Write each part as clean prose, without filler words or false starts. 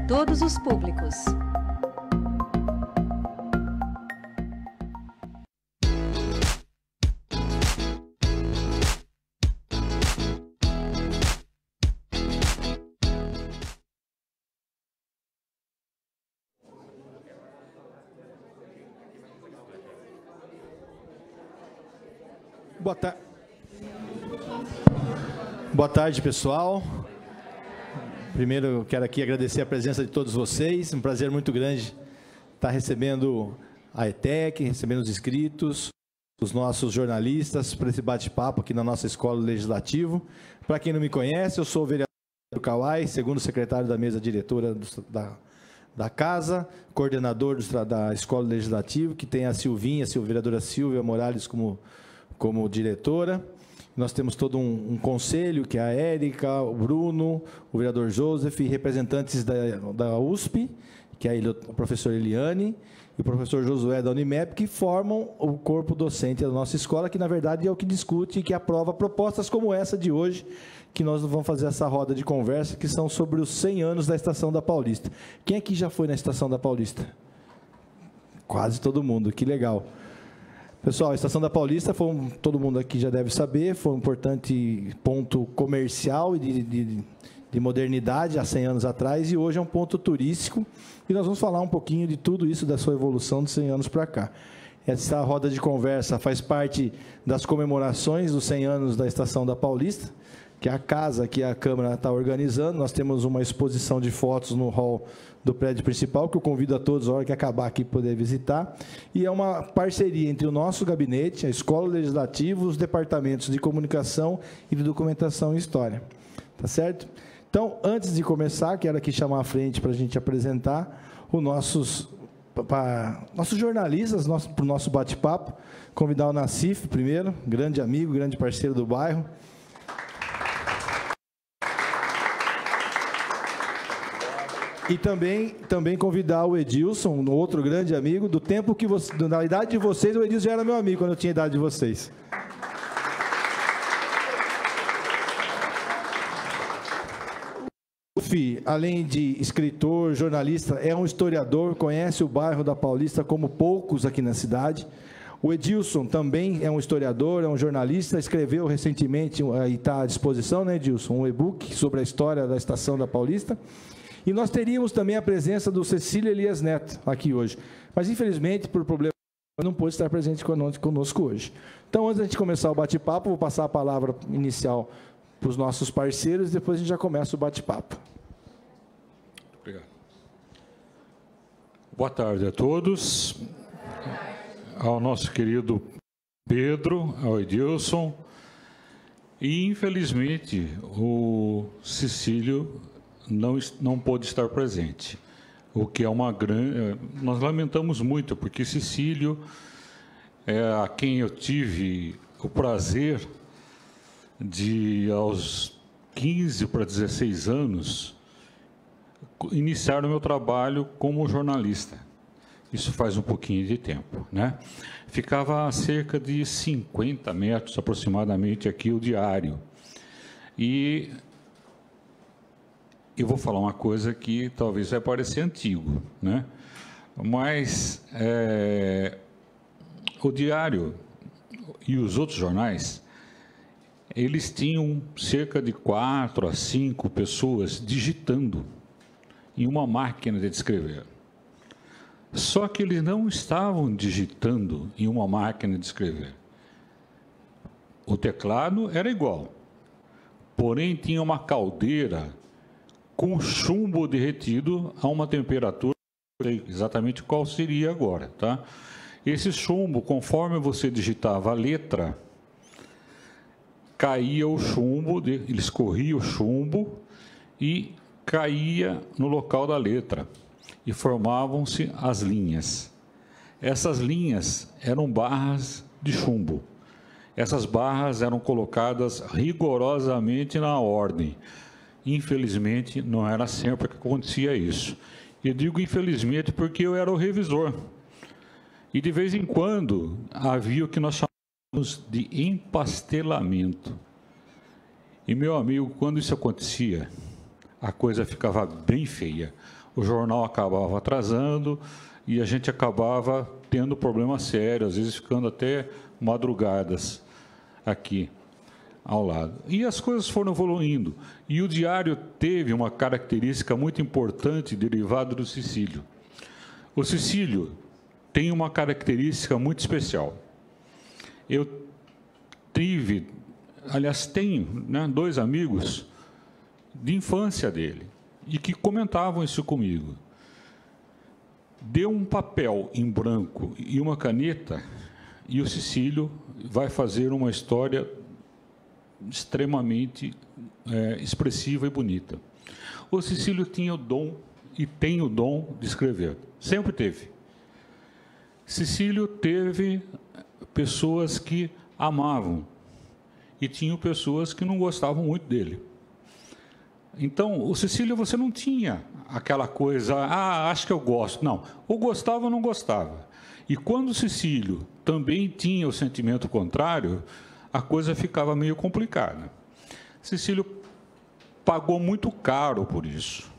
todos os públicos. Boa tarde, pessoal. Primeiro, eu quero aqui agradecer a presença de todos vocês. Um prazer muito grande estar recebendo a ETEC, recebendo os inscritos, os nossos jornalistas para esse bate-papo aqui na nossa Escola Legislativo. Para quem não me conhece, eu sou o vereador Kawai, segundo secretário da mesa diretora da Casa, coordenador da Escola Legislativa, que tem a vereadora Silvia Morales como diretora. Nós temos todo um conselho, que é a Érica, o Bruno, o vereador Joseph, e representantes da USP, que é a professora Eliane, e o professor Josué da Unimep, que formam o corpo docente da nossa escola, que, na verdade, é o que discute e que aprova propostas como essa de hoje, que nós vamos fazer essa roda de conversa, que são sobre os 100 anos da Estação da Paulista. Quem aqui já foi na Estação da Paulista? Quase todo mundo, que legal. Pessoal, a Estação da Paulista, todo mundo aqui já deve saber, foi um importante ponto comercial e de modernidade há 100 anos atrás, e hoje é um ponto turístico, e nós vamos falar um pouquinho de tudo isso, da sua evolução de 100 anos para cá. Essa roda de conversa faz parte das comemorações dos 100 anos da Estação da Paulista, que é a casa que a Câmara está organizando. Nós temos uma exposição de fotos no hall do prédio principal, que eu convido a todos, a hora que acabar aqui, poder visitar. E é uma parceria entre o nosso gabinete, a Escola Legislativa, os departamentos de Comunicação e de Documentação e História. Tá certo? Então, antes de começar, quero aqui chamar à frente para a gente apresentar os nossos jornalistas para o nosso bate-papo. Convidar o Nassif primeiro, grande amigo, grande parceiro do bairro. E também convidar o Edilson, um outro grande amigo, do tempo que na idade de vocês, o Edilson já era meu amigo quando eu tinha a idade de vocês. O Fih, além de escritor, jornalista, é um historiador, conhece o bairro da Paulista como poucos aqui na cidade. O Edilson também é um historiador, é um jornalista, escreveu recentemente, e está à disposição, né, Edilson, um e-book sobre a história da Estação da Paulista. E nós teríamos também a presença do Cecília Elias Neto aqui hoje. Mas, infelizmente, por problema, não pôde estar presente conosco hoje. Então, antes de a gente começar o bate-papo, vou passar a palavra inicial para os nossos parceiros, e depois a gente já começa o bate-papo. Obrigado. Boa tarde a todos. Ao nosso querido Pedro, ao Edilson. E, infelizmente, o Cecílio não pôde estar presente, o que é uma grande... Nós lamentamos muito, porque Cecílio é a quem eu tive o prazer de, aos 15 para 16 anos, iniciar o meu trabalho como jornalista. Isso faz um pouquinho de tempo, né? Ficava a cerca de 50 metros, aproximadamente, aqui o diário. E eu vou falar uma coisa que talvez vai parecer antigo, né? Mas o diário e os outros jornais, eles tinham cerca de 4 a 5 pessoas digitando em uma máquina de escrever. Só que eles não estavam digitando em uma máquina de escrever. O teclado era igual, porém tinha uma caldeira com chumbo derretido a uma temperatura, não sei exatamente qual seria agora, tá? Esse chumbo, conforme você digitava a letra, caía o chumbo, ele escorria o chumbo e caía no local da letra, e formavam-se as linhas. Essas linhas eram barras de chumbo. Essas barras eram colocadas rigorosamente na ordem. Infelizmente, não era sempre que acontecia isso. Eu digo infelizmente porque eu era o revisor. E, de vez em quando, havia o que nós chamamos de empastelamento. E, meu amigo, quando isso acontecia, a coisa ficava bem feia. o jornal acabava atrasando e a gente acabava tendo problemas sérios, às vezes ficando até madrugadas aqui ao lado. E as coisas foram evoluindo. E o diário teve uma característica muito importante derivada do Cecílio. O Cecílio tem uma característica muito especial. Eu tive, aliás, tenho, né, 2 amigos de infância dele e que comentavam isso comigo. Dê um papel em branco e uma caneta e o Cecílio vai fazer uma história extremamente expressiva e bonita. O Cecílio tinha o dom e tem o dom de escrever. Sempre teve. Cecílio teve pessoas que amavam e tinham pessoas que não gostavam muito dele. Então, o Cecílio, você não tinha aquela coisa, acho que eu gosto. Não, ou gostava ou não gostava. E quando o Cecílio também tinha o sentimento contrário, a coisa ficava meio complicada. Cecílio pagou muito caro por isso.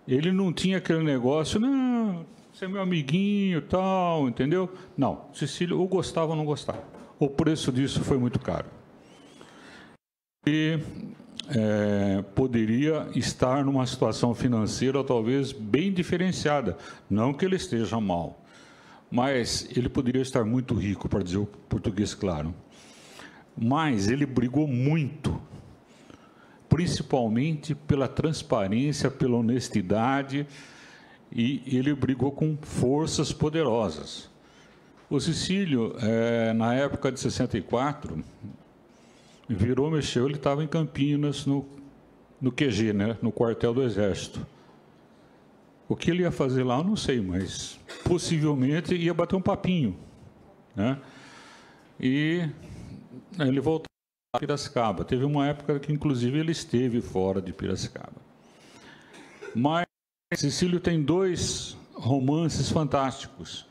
Ele não tinha aquele negócio, não, você é meu amiguinho e tal, entendeu? Não, Cecílio ou gostava ou não gostava. O preço disso foi muito caro. E poderia estar numa situação financeira talvez bem diferenciada. Não que ele esteja mal, mas ele poderia estar muito rico, para dizer o português claro. Mas ele brigou muito, principalmente pela transparência, pela honestidade, e ele brigou com forças poderosas. O Cecílio, na época de 64, virou, mexeu, ele estava em Campinas, no QG, né, no quartel do Exército. O que ele ia fazer lá, eu não sei, mas possivelmente ia bater um papinho, né? E ele voltou a Piracicaba. Teve uma época que, inclusive, ele esteve fora de Piracicaba. Mas Cecílio tem 2 romances fantásticos,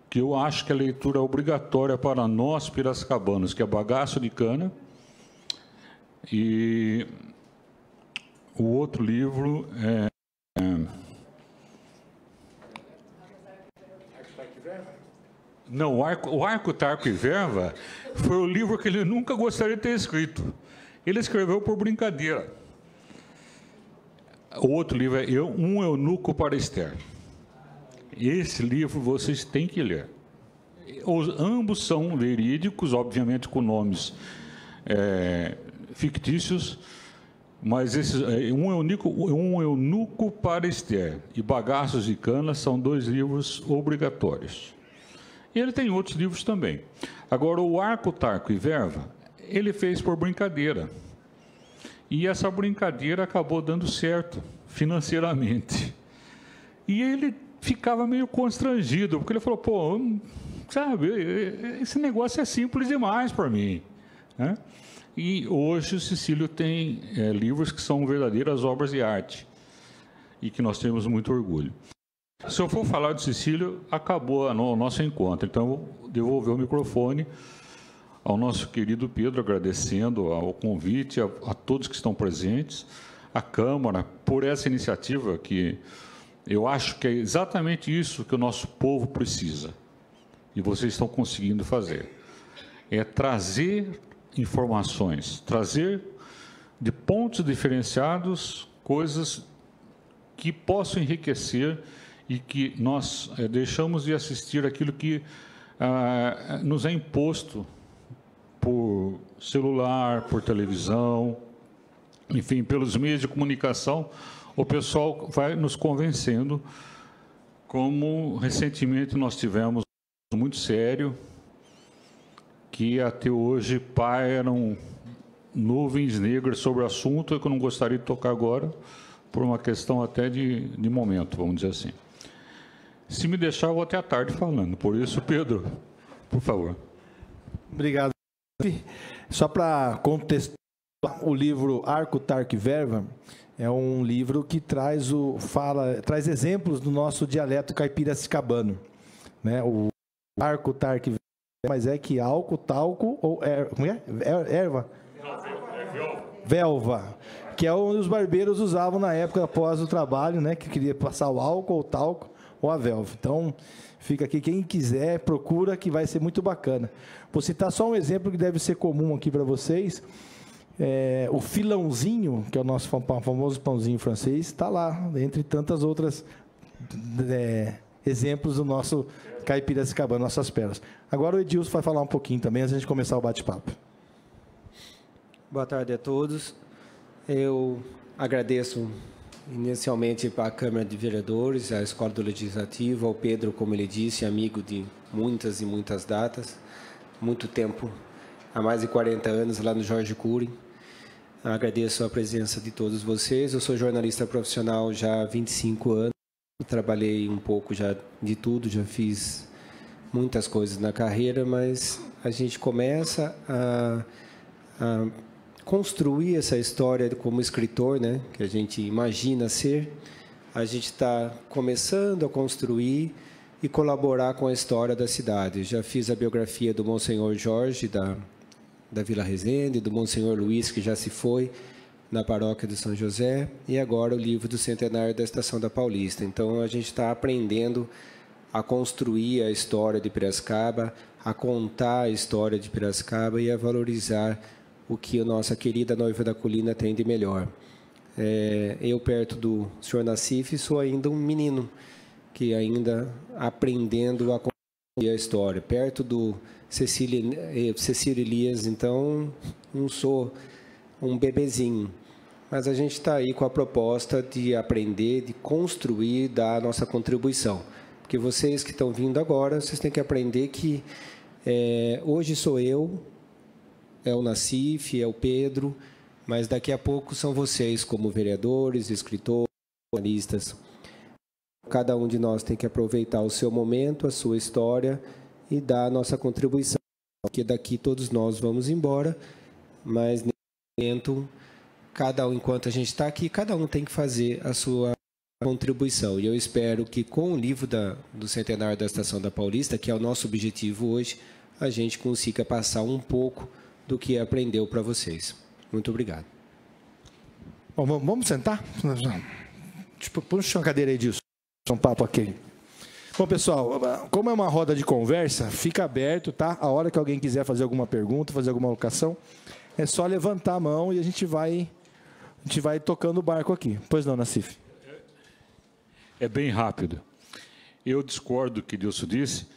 que eu acho que a leitura é obrigatória para nós piracicabanos, que é Bagaço de Cana, e o outro livro Não, o Arco, Tarco e Verva foi o livro que ele nunca gostaria de ter escrito. Ele escreveu por brincadeira. O outro livro é Um Eunuco para Esther. Esse livro vocês têm que ler. Ambos são verídicos, obviamente com nomes fictícios, mas esses, um Eunuco para Esther e Bagaços de Cana são 2 livros obrigatórios. E ele tem outros livros também. Agora, o Arco, Tarco e Verva, ele fez por brincadeira. E essa brincadeira acabou dando certo financeiramente. E ele ficava meio constrangido, porque ele falou, pô, sabe, esse negócio é simples demais para mim, né? E hoje o Cecílio tem livros que são verdadeiras obras de arte e que nós temos muito orgulho. Se eu for falar de Cecílio, acabou o nosso encontro. Então, eu vou devolver o microfone ao nosso querido Pedro, agradecendo ao convite, a todos que estão presentes, à Câmara, por essa iniciativa que eu acho que é exatamente isso que o nosso povo precisa. E vocês estão conseguindo fazer. É trazer informações, trazer de pontos diferenciados coisas que possam enriquecer e que nós deixamos de assistir aquilo que nos é imposto por celular, por televisão, enfim, pelos meios de comunicação. O pessoal vai nos convencendo, como recentemente nós tivemos muito sério, que até hoje pairam nuvens negras sobre o assunto, que eu não gostaria de tocar agora, por uma questão até de momento, vamos dizer assim. Se me deixar, eu vou até a tarde falando. Por isso, Pedro, por favor. Obrigado. Só para contextualizar, o livro Arco, Tarco e Verva é um livro que traz exemplos do nosso dialeto caipiracicabano, né? O Arco, Tarco e Verva, mas é que álcool, talco ou como é? Erva? Velva, que é onde os barbeiros usavam na época após o trabalho, né? Que queria passar o álcool, o talco ou a Velva. Então, fica aqui, quem quiser, procura, que vai ser muito bacana. Vou citar só um exemplo que deve ser comum aqui para vocês. O filãozinho, que é o nosso famoso pãozinho francês, está lá, entre tantas outras exemplos do nosso Caipiracicabana, nossas pérolas. Agora o Edilson vai falar um pouquinho também, antes de começar o bate-papo. Boa tarde a todos. Eu agradeço inicialmente para a Câmara de Vereadores, à Escola do Legislativo, ao Pedro, como ele disse, amigo de muitas e muitas datas, muito tempo, há mais de 40 anos lá no Jorge Cury. Agradeço a presença de todos vocês. Eu sou jornalista profissional já há 25 anos, trabalhei um pouco já de tudo, já fiz muitas coisas na carreira, mas a gente começa a construir essa história como escritor, né, que a gente imagina ser. A gente está começando a construir e colaborar com a história da cidade. Já fiz a biografia do Monsenhor Jorge, da Vila Resende, do Monsenhor Luiz, que já se foi, na paróquia de São José, e agora o livro do centenário da Estação da Paulista. Então, a gente está aprendendo a construir a história de Piracicaba, a contar a história de Piracicaba e a valorizar o que a nossa querida Noiva da Colina tem de melhor. Eu, perto do senhor Nassif, sou ainda um menino, que ainda aprendendo a construir a história. Perto do Cecílio Elias, então, não sou um bebezinho. Mas a gente está aí com a proposta de aprender, de construir, dar a nossa contribuição. Porque vocês que estão vindo agora, vocês têm que aprender que hoje sou eu, é o Nassif, é o Pedro, mas daqui a pouco são vocês, como vereadores, escritores, jornalistas. Cada um de nós tem que aproveitar o seu momento, a sua história e dar a nossa contribuição. Porque daqui todos nós vamos embora, mas nesse momento, cada um, enquanto a gente está aqui, cada um tem que fazer a sua contribuição. E eu espero que com o livro do Centenário da Estação da Paulista, que é o nosso objetivo hoje, a gente consiga passar um pouco do que aprendeu para vocês. Muito obrigado. Bom, vamos sentar? Puxa uma cadeira aí disso. Um papo aqui. Bom, pessoal, como é uma roda de conversa, fica aberto, tá? A hora que alguém quiser fazer alguma pergunta, fazer alguma alocação, é só levantar a mão e a gente vai tocando o barco aqui. Pois não, Nassif? É bem rápido. Eu discordo do que Dilson disse.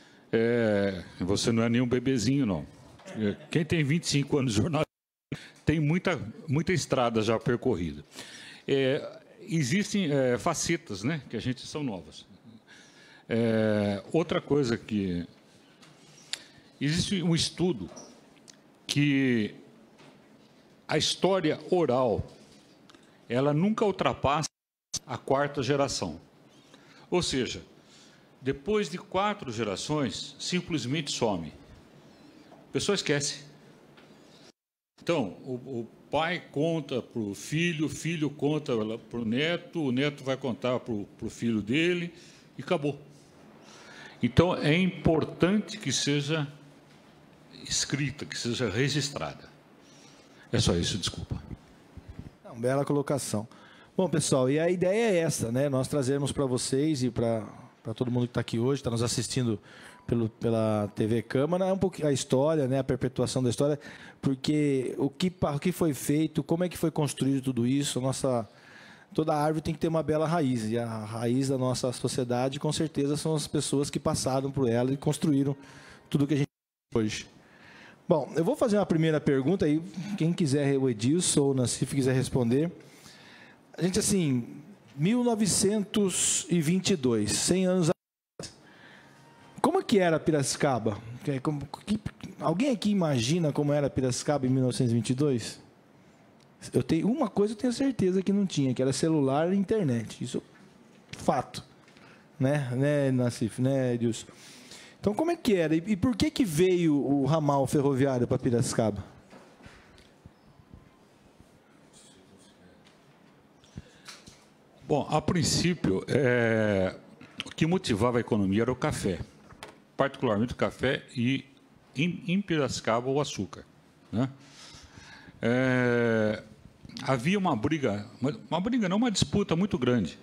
Você não é nenhum bebezinho, não. Quem tem 25 anos de jornalismo tem muita estrada já percorrida. Existem facetas, né, que a gente são novas. Outra coisa que... Existe um estudo que a história oral, ela nunca ultrapassa a 4ª geração. Ou seja, depois de 4 gerações, simplesmente some. A pessoa esquece. Então, o pai conta para o filho conta para o neto vai contar para o filho dele, e acabou. Então, é importante que seja escrita, que seja registrada. É só isso, desculpa. Bela colocação. Bom, pessoal, e a ideia é essa, né? Nós trazermos para vocês e para todo mundo que está aqui hoje, está nos assistindo pela TV Câmara, um pouquinho a história, né, a perpetuação da história, porque o que foi feito, como é que foi construído tudo isso, toda árvore tem que ter uma bela raiz, e a raiz da nossa sociedade, com certeza, são as pessoas que passaram por ela e construíram tudo que a gente tem hoje. Bom, eu vou fazer uma primeira pergunta, aí quem quiser, o Edilson ou o Nassif quiser responder. A gente, assim, 1922, 100 anos atrás, como é que era Piracicaba? Alguém aqui imagina como era Piracicaba em 1922? Uma coisa eu tenho certeza que não tinha, que era celular e internet. Isso é fato. Né, Nassif, né, Edilson? Então, como é que era? E por que veio o ramal ferroviário para Piracicaba? Bom, a princípio, o que motivava a economia era o café, particularmente o café e, em Piracicaba, o açúcar, né? havia uma disputa muito grande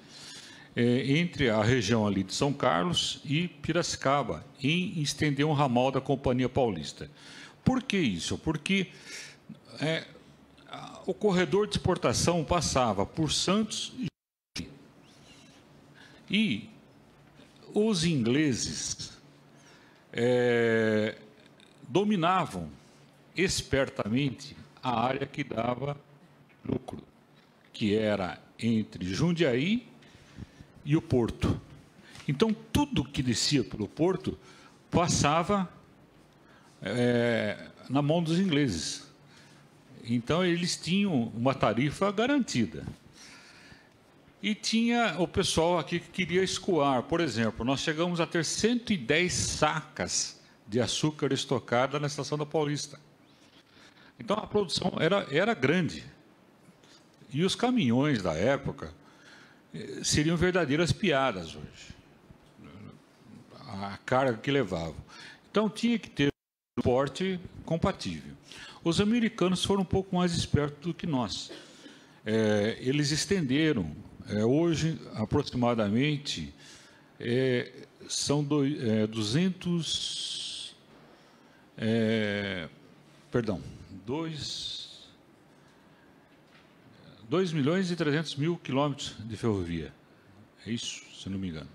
entre a região ali de São Carlos e Piracicaba em estender um ramal da Companhia Paulista. Por que isso? Porque o corredor de exportação passava por Santos e os ingleses dominavam espertamente a área que dava lucro, que era entre Jundiaí e o Porto. Então, tudo que descia pelo Porto passava na mão dos ingleses. Então, eles tinham uma tarifa garantida. E tinha o pessoal aqui que queria escoar. Por exemplo, nós chegamos a ter 110 sacas de açúcar estocada na Estação da Paulista. Então, a produção era grande. E os caminhões da época seriam verdadeiras piadas hoje. A carga que levavam. Então, tinha que ter um porte compatível. Os americanos foram um pouco mais espertos do que nós. Eles estenderam. Hoje, aproximadamente, são 2 milhões e 300 mil quilômetros de ferrovia. É isso, se não me engano.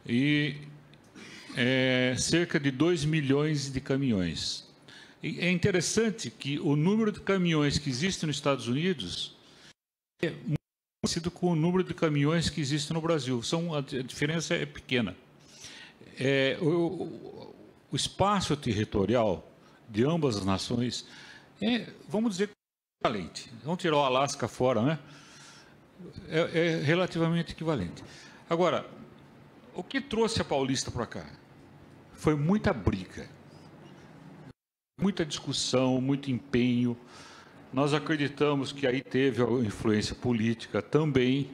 E cerca de 2 milhões de caminhões. E é interessante que o número de caminhões que existem nos Estados Unidos é muito parecido com o número de caminhões que existem no Brasil. A diferença é pequena. O espaço territorial de ambas as nações vamos dizer, equivalente. Vamos tirar o Alasca fora, né? É relativamente equivalente. Agora, o que trouxe a Paulista para cá? Foi muita briga, muita discussão, muito empenho. Nós acreditamos que aí teve a influência política também,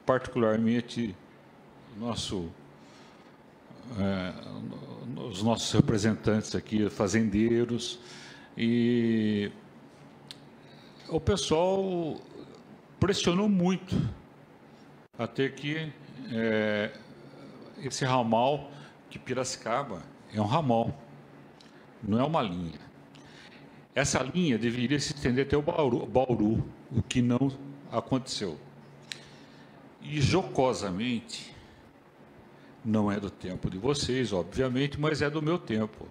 particularmente os nossos representantes aqui, fazendeiros, e o pessoal pressionou muito a ter que esse ramal, que Piracicaba é um ramal, não é uma linha. Essa linha deveria se estender até o Bauru, o que não aconteceu. E, jocosamente, não é do tempo de vocês, obviamente, mas é do meu tempo.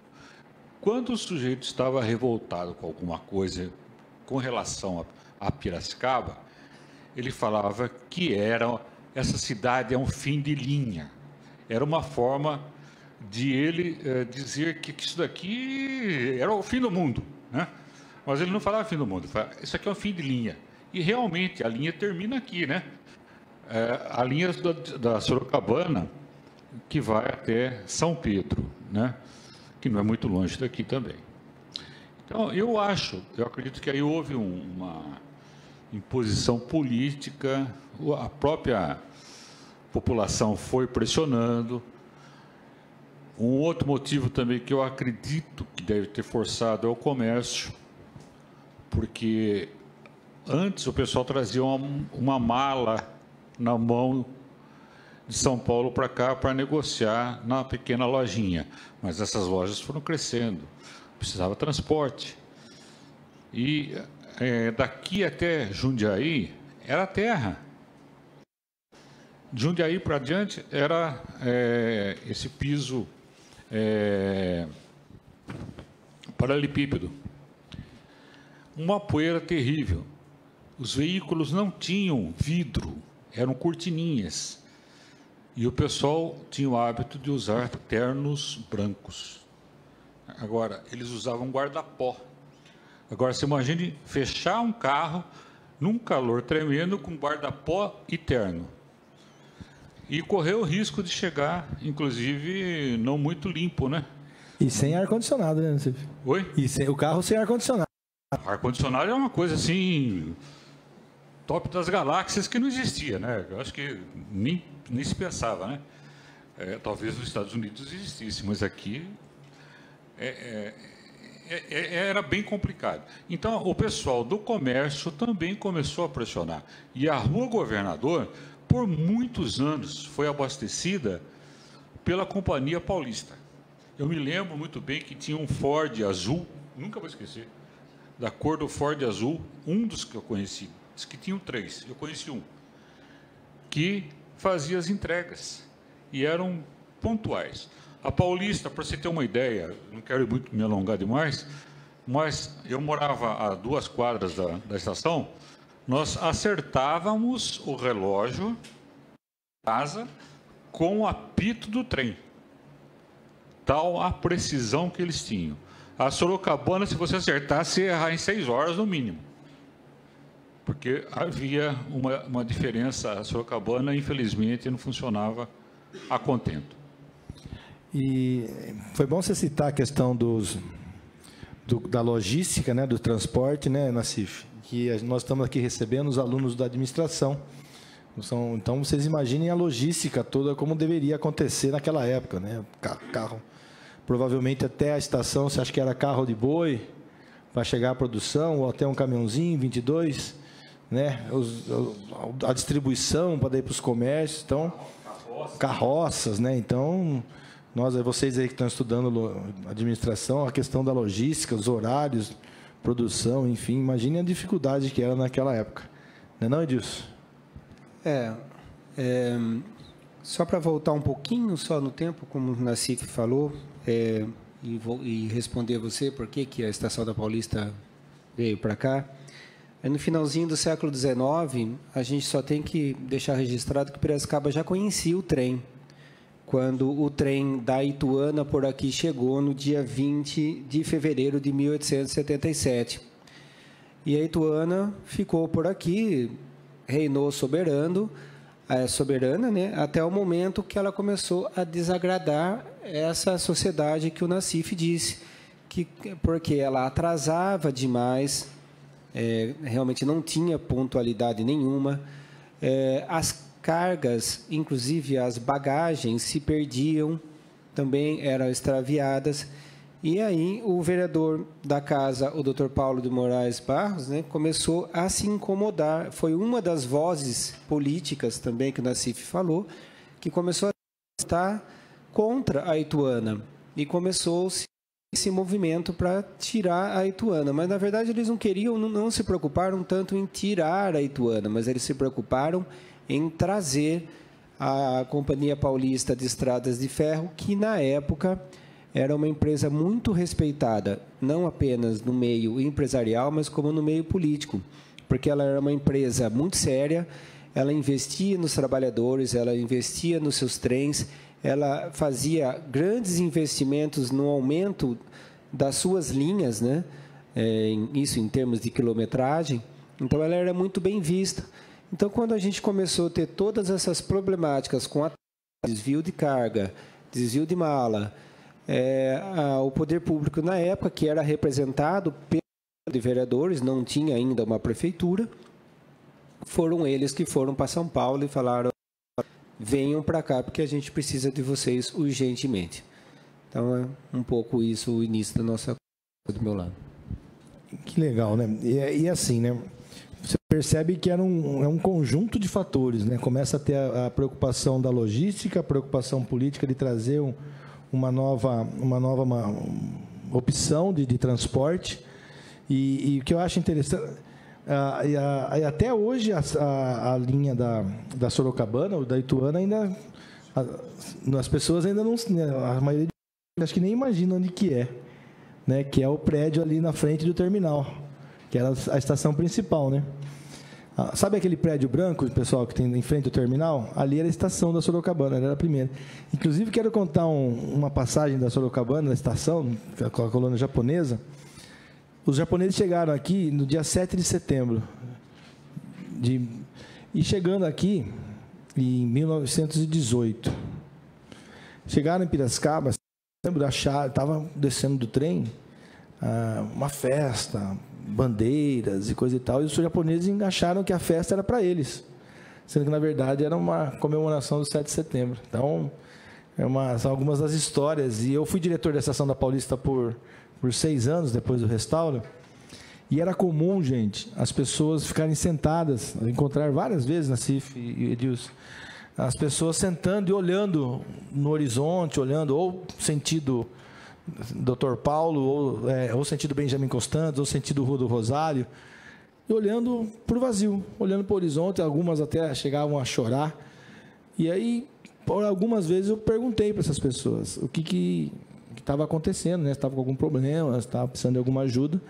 Quando o sujeito estava revoltado com alguma coisa com relação a Piracicaba, ele falava que essa cidade é um fim de linha. Era uma forma de ele dizer que isso daqui era o fim do mundo, né? Mas ele não falava fim do mundo, ele falava, isso aqui é um fim de linha. E realmente a linha termina aqui, né? A linha da Sorocabana, que vai até São Pedro, né? Que não é muito longe daqui também. Então, eu acredito que aí houve uma imposição política, a própria população foi pressionando. Um outro motivo também que eu acredito que deve ter forçado é o comércio, porque antes o pessoal trazia uma mala na mão de São Paulo para cá para negociar na pequena lojinha, mas essas lojas foram crescendo, precisava transporte. E daqui até Jundiaí era terra. De Jundiaí para adiante era esse piso paralelepípedo. Uma poeira terrível. Os veículos não tinham vidro, eram cortininhas. E o pessoal tinha o hábito de usar ternos brancos. Agora, eles usavam guarda-pó. Agora, você imagine fechar um carro num calor tremendo com guarda-pó e terno. E correr o risco de chegar, inclusive, não muito limpo, né? E sem ar-condicionado, né, Nassif? Oi? O carro sem ar-condicionado. Ar-condicionado é uma coisa assim, top das galáxias, que não existia, né? Eu acho que nem se pensava, né? Talvez nos Estados Unidos existisse, mas aqui era bem complicado. Então, o pessoal do comércio também começou a pressionar. E a Rua Governador, por muitos anos, foi abastecida pela Companhia Paulista. Eu me lembro muito bem que tinha um Ford azul, nunca vou esquecer, da cor do Ford azul, um dos que eu conheci. Diz que tinham 3, eu conheci um, que fazia as entregas e eram pontuais. A Paulista, para você ter uma ideia, não quero muito me alongar demais, mas eu morava a 2 quadras da estação, nós acertávamos o relógio da casa com o apito do trem. Tal a precisão que eles tinham. A Sorocabana, se você acertasse, ia errar em 6 horas no mínimo. Porque havia uma diferença. A Sorocabana, infelizmente, não funcionava a contento. E foi bom você citar a questão da logística, né, do transporte, né, Nassif? Que nós estamos aqui recebendo os alunos da administração. Então, vocês imaginem a logística toda, como deveria acontecer naquela época, né? Carro, provavelmente até a estação, você acha que era carro de boi para chegar à produção, ou até um caminhãozinho, 22, né? A distribuição para ir para os comércios, então, carroças, né? Então, vocês aí que estão estudando administração, a questão da logística, os horários, produção, enfim, imagine a dificuldade que era naquela época. Não é não, Edilson? Só para voltar um pouquinho só no tempo, como o Nassif falou, e responder a você por que a Estação da Paulista veio para cá. No finalzinho do século XIX, a gente só tem que deixar registrado que Piracicaba já conhecia o trem, quando o trem da Ituana por aqui chegou no dia 20 de fevereiro de 1877. E a Ituana ficou por aqui, reinou soberana, né, até o momento que ela começou a desagradar essa sociedade que o Nassif disse, porque ela atrasava demais, realmente não tinha pontualidade nenhuma, as cargas, inclusive as bagagens, se perdiam, também eram extraviadas. E aí o vereador da casa, o Dr. Paulo de Moraes Barros, né, começou a se incomodar. Foi uma das vozes políticas também que o Nassif falou, que começou a estar contra a Ituana. E começou-se esse movimento para tirar a Ituana. Mas, na verdade, eles não queriam, não se preocuparam tanto em tirar a Ituana, mas eles se preocuparam em trazer a Companhia Paulista de Estradas de Ferro, que, na época, era uma empresa muito respeitada, não apenas no meio empresarial, mas como no meio político, porque ela era uma empresa muito séria, ela investia nos trabalhadores, ela investia nos seus trens, ela fazia grandes investimentos no aumento das suas linhas, né? Isso em termos de quilometragem, então ela era muito bem vista. Então, quando a gente começou a ter todas essas problemáticas com desvio de carga, desvio de mala, o poder público, na época, que era representado pelos vereadores, não tinha ainda uma prefeitura, foram eles que foram para São Paulo e falaram: venham para cá, porque a gente precisa de vocês urgentemente. Então, é um pouco isso o início da nossa coisa do meu lado. Que legal, né? E assim, né? Você percebe que era um conjunto de fatores, né? Começa a ter a preocupação da logística, a preocupação política de trazer uma nova opção de transporte. E o que eu acho interessante, até hoje a linha da Sorocabana, ou da Ituana, ainda as pessoas ainda não, a maioria acho que nem imagina onde que é, né? Que é o prédio ali na frente do terminal, que era a estação principal, né? Sabe aquele prédio branco, pessoal, que tem em frente ao terminal? Ali era a estação da Sorocabana, era a primeira. Inclusive, quero contar uma passagem da Sorocabana, da estação, com a colônia japonesa. Os japoneses chegaram aqui no dia 7 de setembro. E chegando aqui em 1918. Chegaram em Piracicaba, estava descendo do trem, uma festa, bandeiras e coisa e tal, e os japoneses acharam que a festa era para eles, sendo que, na verdade, era uma comemoração do 7 de setembro. Então, são algumas das histórias. E eu fui diretor da Estação da Paulista por por 6 anos depois do restauro. E era comum, gente, as pessoas ficarem sentadas, encontrar várias vezes, Nassif e Edilson, as pessoas sentando e olhando no horizonte, olhando ou sentido Dr. Paulo, ou sentido Benjamin Constant, ou sentido Rua do Rosário, e olhando para o vazio, olhando para o horizonte. Algumas até chegavam a chorar. E aí, por algumas vezes, eu perguntei para essas pessoas o que estava acontecendo, né? Se estava com algum problema, se estava precisando de alguma ajuda.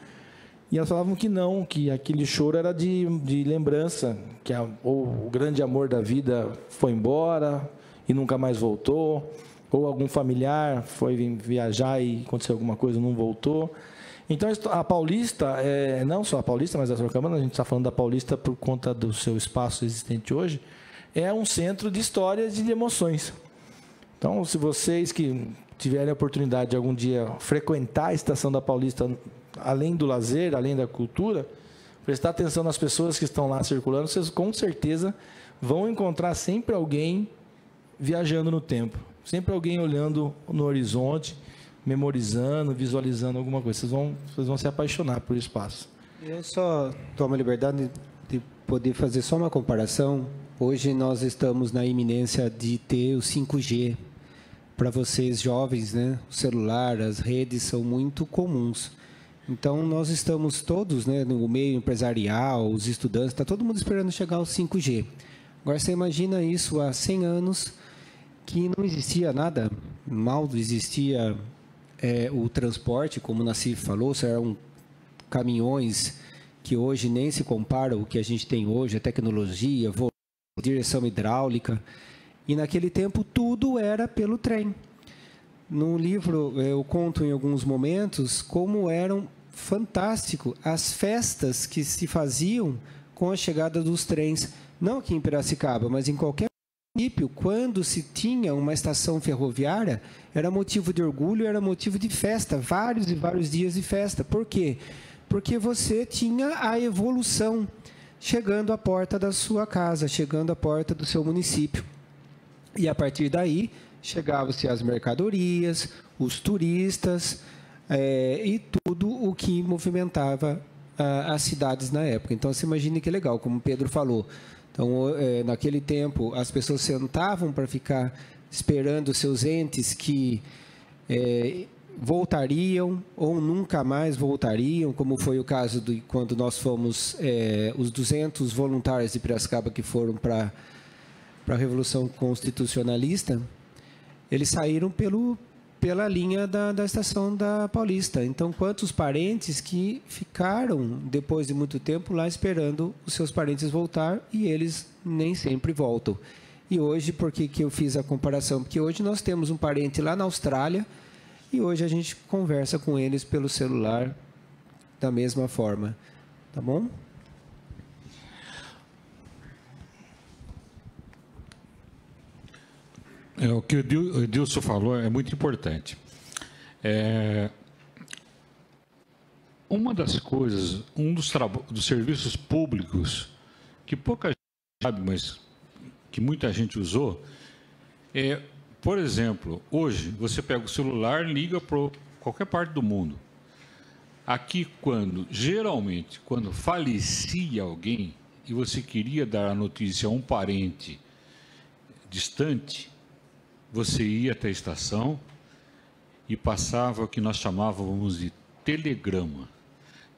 E elas falavam que não, que aquele choro era de lembrança, que ou o grande amor da vida foi embora e nunca mais voltou, ou algum familiar foi viajar e aconteceu alguma coisa e não voltou. Então, a Paulista, não só a Paulista, mas a Sorocabana, a gente está falando da Paulista por conta do seu espaço existente hoje, é um centro de histórias e de emoções. Então, se vocês que tiverem a oportunidade de algum dia frequentar a Estação da Paulista, além do lazer, além da cultura, prestar atenção nas pessoas que estão lá circulando, vocês com certeza vão encontrar sempre alguém viajando no tempo, sempre alguém olhando no horizonte, memorizando, visualizando alguma coisa. Vocês vão se apaixonar por espaço. Eu só tomo a liberdade de poder fazer só uma comparação. Hoje nós estamos na iminência de ter o 5G. Para vocês jovens, né? O celular, as redes são muito comuns. Então, nós estamos todos, né, no meio empresarial, os estudantes, está todo mundo esperando chegar ao 5G. Agora, você imagina isso há 100 anos, que não existia nada, mal existia o transporte, como o Nassif falou, eram caminhões que hoje nem se compara ao que a gente tem hoje, a tecnologia, direção hidráulica, e naquele tempo tudo era pelo trem. No livro eu conto em alguns momentos como eram fantástico as festas que se faziam com a chegada dos trens, não aqui em Piracicaba, mas em qualquer município. Quando se tinha uma estação ferroviária, era motivo de orgulho, era motivo de festa, vários e vários dias de festa. Por quê? Porque você tinha a evolução chegando à porta da sua casa, chegando à porta do seu município. E a partir daí, chegavam-se as mercadorias, os turistas e tudo o que movimentava as cidades na época. Então, você imagina que legal, como o Pedro falou. Então, naquele tempo, as pessoas sentavam para ficar esperando seus entes que voltariam ou nunca mais voltariam, como foi o caso de quando nós fomos, os 200 voluntários de Piracicaba que foram para a Revolução Constitucionalista. Eles saíram pela linha da Estação da Paulista. Então, quantos parentes que ficaram, depois de muito tempo, lá esperando os seus parentes voltar, e eles nem sempre voltam. E hoje, por que eu fiz a comparação? Porque hoje nós temos um parente lá na Austrália, e hoje a gente conversa com eles pelo celular da mesma forma. Tá bom? O que o Edilson falou é muito importante. Uma das coisas, um dos serviços públicos que pouca gente sabe, mas que muita gente usou, por exemplo, hoje você pega o celular, liga para qualquer parte do mundo. Aqui, geralmente, quando falecia alguém e você queria dar a notícia a um parente distante, você ia até a estação e passava o que nós chamávamos de telegrama.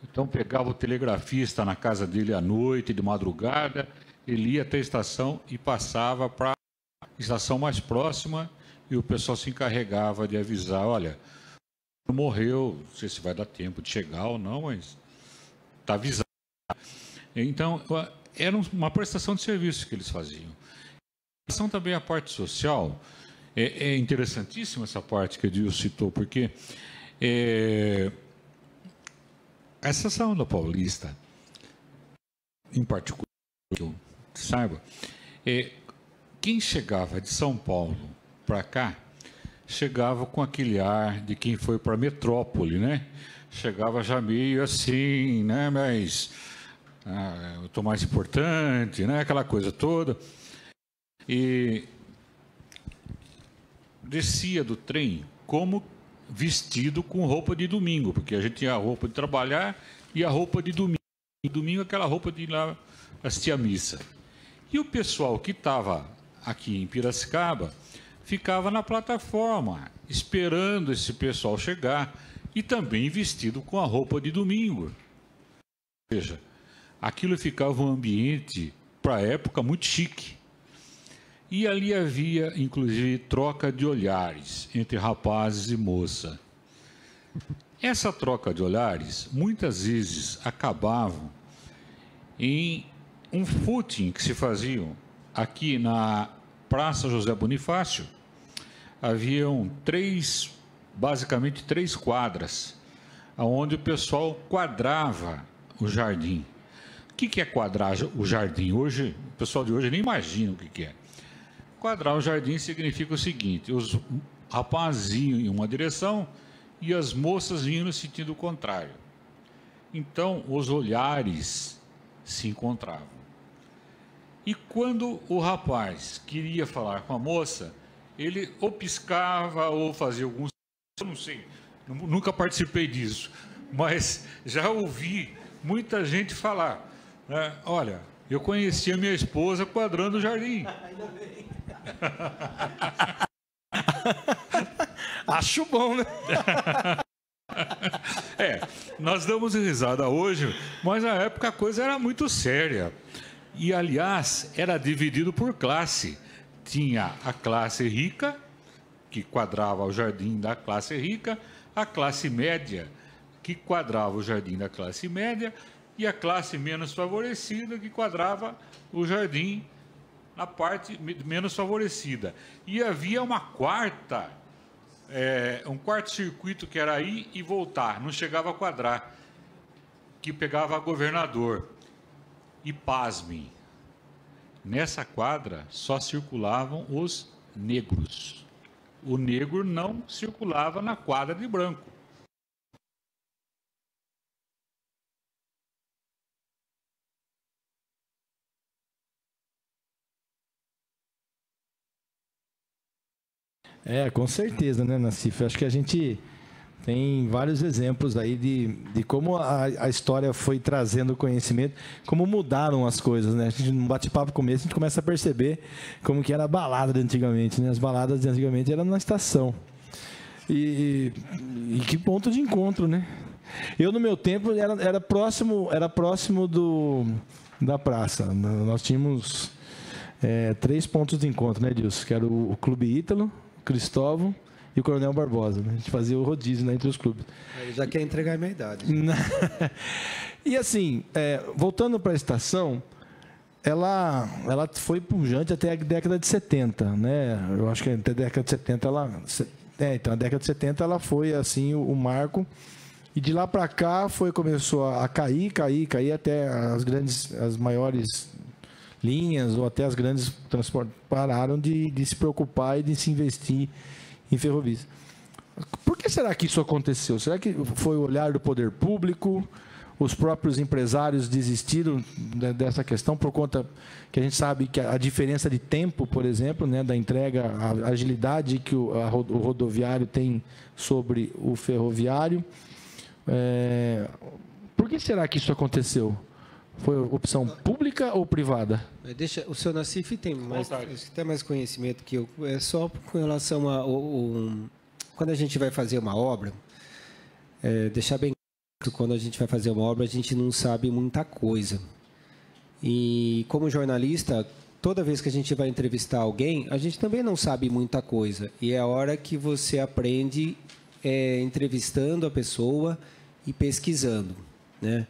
Então, pegava o telegrafista na casa dele à noite, de madrugada, ele ia até a estação e passava para a estação mais próxima e o pessoal se encarregava de avisar, olha, morreu, não sei se vai dar tempo de chegar ou não, mas está avisado. Então, era uma prestação de serviço que eles faziam. A questão também a parte social. É interessantíssima essa parte que o Edilson citou, porque a Estação da Paulista, em particular, que eu saiba, quem chegava de São Paulo para cá, chegava com aquele ar de quem foi para a metrópole, né? Chegava já meio assim, né? Mas eu estou mais importante, né? Aquela coisa toda. E descia do trem como vestido com roupa de domingo, porque a gente tinha a roupa de trabalhar e a roupa de domingo. E domingo aquela roupa de ir lá assistir a missa. E o pessoal que estava aqui em Piracicaba ficava na plataforma, esperando esse pessoal chegar, e também vestido com a roupa de domingo. Ou seja, aquilo ficava um ambiente, para a época, muito chique. E ali havia, inclusive, troca de olhares entre rapazes e moça. Essa troca de olhares, muitas vezes, acabavam em um footing que se faziam aqui na Praça José Bonifácio. Haviam basicamente três quadras, onde o pessoal quadrava o jardim. O que é quadrar o jardim? Hoje, o pessoal de hoje nem imagina o que é. Quadrar o jardim significa o seguinte: os rapazes iam em uma direção e as moças vinham no sentido contrário. Então, os olhares se encontravam. E quando o rapaz queria falar com a moça, ele ou piscava ou fazia alguns... Eu não sei, nunca participei disso, mas já ouvi muita gente falar, né? Olha, eu conheci a minha esposa quadrando o jardim. Ainda bem. Acho bom, né? Nós damos risada hoje, mas na época a coisa era muito séria. E, aliás, era dividido por classe. Tinha a classe rica, que quadrava o jardim da classe rica, a classe média, que quadrava o jardim da classe média, e a classe menos favorecida, que quadrava o jardim na parte menos favorecida. E havia uma quarta, um quarto circuito que era ir e voltar, não chegava a quadrar, que pegava a governador. E pasmem, nessa quadra só circulavam os negros. O negro não circulava na quadra de branco. Com certeza, né, Nassif? Acho que a gente tem vários exemplos aí de como a história foi trazendo conhecimento, como mudaram as coisas, né? A gente, no bate-papo começo, a gente começa a perceber como que era a balada de antigamente, né? As baladas de antigamente eram na estação. E que ponto de encontro, né? Eu, no meu tempo, era próximo da praça. Nós tínhamos 3 pontos de encontro, né, Dilson? Que era o Clube Ítalo, o Cristóvão e o Coronel Barbosa, né? A gente fazia o rodízio, né, entre os clubes. Ele já quer entregar a minha idade. E assim, voltando para a estação, ela foi pujante até a década de 70, né? Eu acho que até a década de 70 então a década de 70 ela foi assim o marco, e de lá para cá começou a cair até as maiores linhas ou até as grandes transportes pararam de se preocupar e de se investir em ferrovias. Por que será que isso aconteceu? Será que foi o olhar do poder público? Os próprios empresários desistiram dessa questão por conta que a gente sabe que a diferença de tempo, por exemplo, né, da entrega, a agilidade que o rodoviário tem sobre o ferroviário. Por que será que isso aconteceu? Foi opção pública ou privada? O senhor Nassif tem mais conhecimento que eu. É só com relação a... quando a gente vai fazer uma obra, deixar bem claro, quando a gente vai fazer uma obra, a gente não sabe muita coisa. E, como jornalista, toda vez que a gente vai entrevistar alguém, a gente também não sabe muita coisa. E é a hora que você aprende entrevistando a pessoa e pesquisando, né?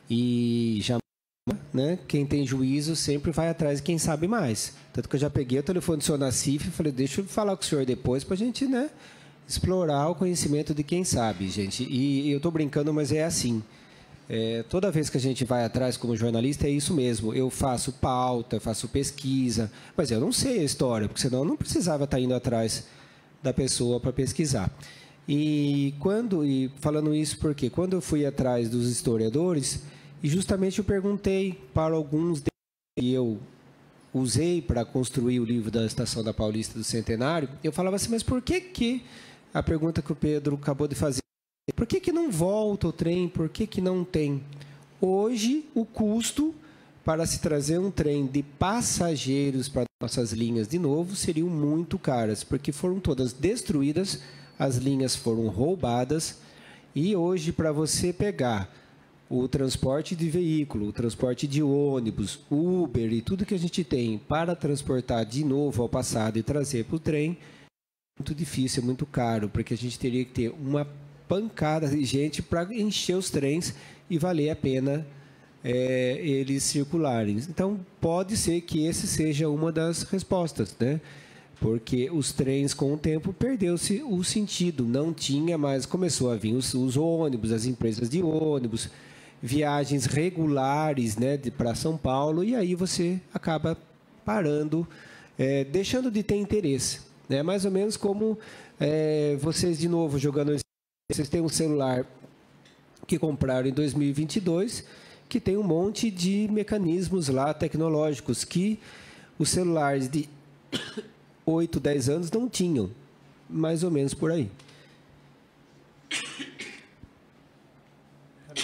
E já... né? Quem tem juízo sempre vai atrás de quem sabe mais. Tanto que eu já peguei o telefone do senhor Nassif e falei, deixa eu falar com o senhor depois para a gente, né, explorar o conhecimento de quem sabe, gente. E eu estou brincando, mas é assim. Toda vez que a gente vai atrás como jornalista, é isso mesmo. Eu faço pauta, faço pesquisa, mas eu não sei a história, porque senão eu não precisava estar indo atrás da pessoa para pesquisar. E falando isso porque quando eu fui atrás dos historiadores, e justamente eu perguntei para alguns deles que eu usei para construir o livro da Estação da Paulista do Centenário, eu falava assim, mas por que a pergunta que o Pedro acabou de fazer. Por que não volta o trem? Por que não tem? Hoje, o custo para se trazer um trem de passageiros para nossas linhas de novo seriam muito caras, porque foram todas destruídas, as linhas foram roubadas, e hoje, para você pegar o transporte de veículo, o transporte de ônibus, Uber e tudo que a gente tem para transportar de novo ao passado e trazer para o trem, é muito difícil, é muito caro, porque a gente teria que ter uma pancada de gente para encher os trens e valer a pena eles circularem. Então, pode ser que esse seja uma das respostas, né? Porque os trens, com o tempo, perdeu-se o sentido, não tinha mais, começou a vir os ônibus, as empresas de ônibus, viagens regulares, né, para São Paulo, e aí você acaba parando, deixando de ter interesse. Né? Mais ou menos como vocês, de novo, jogando... Vocês têm um celular que compraram em 2022, que tem um monte de mecanismos lá tecnológicos que os celulares de 8, 10 anos não tinham. Mais ou menos por aí.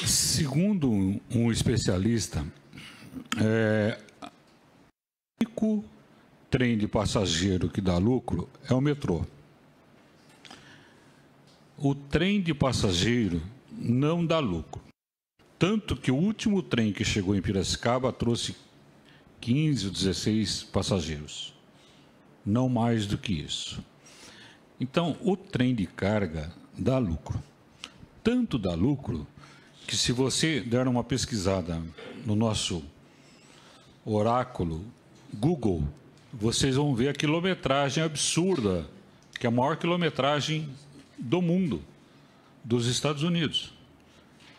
Segundo um especialista, o único trem de passageiro que dá lucro é o metrô. O trem de passageiro não dá lucro. Tanto que o último trem que chegou em Piracicaba trouxe 15 ou 16 passageiros. Não mais do que isso. Então, o trem de carga dá lucro. Tanto dá lucro que, se você der uma pesquisada no nosso oráculo Google, vocês vão ver a quilometragem absurda, que é a maior quilometragem do mundo, dos Estados Unidos.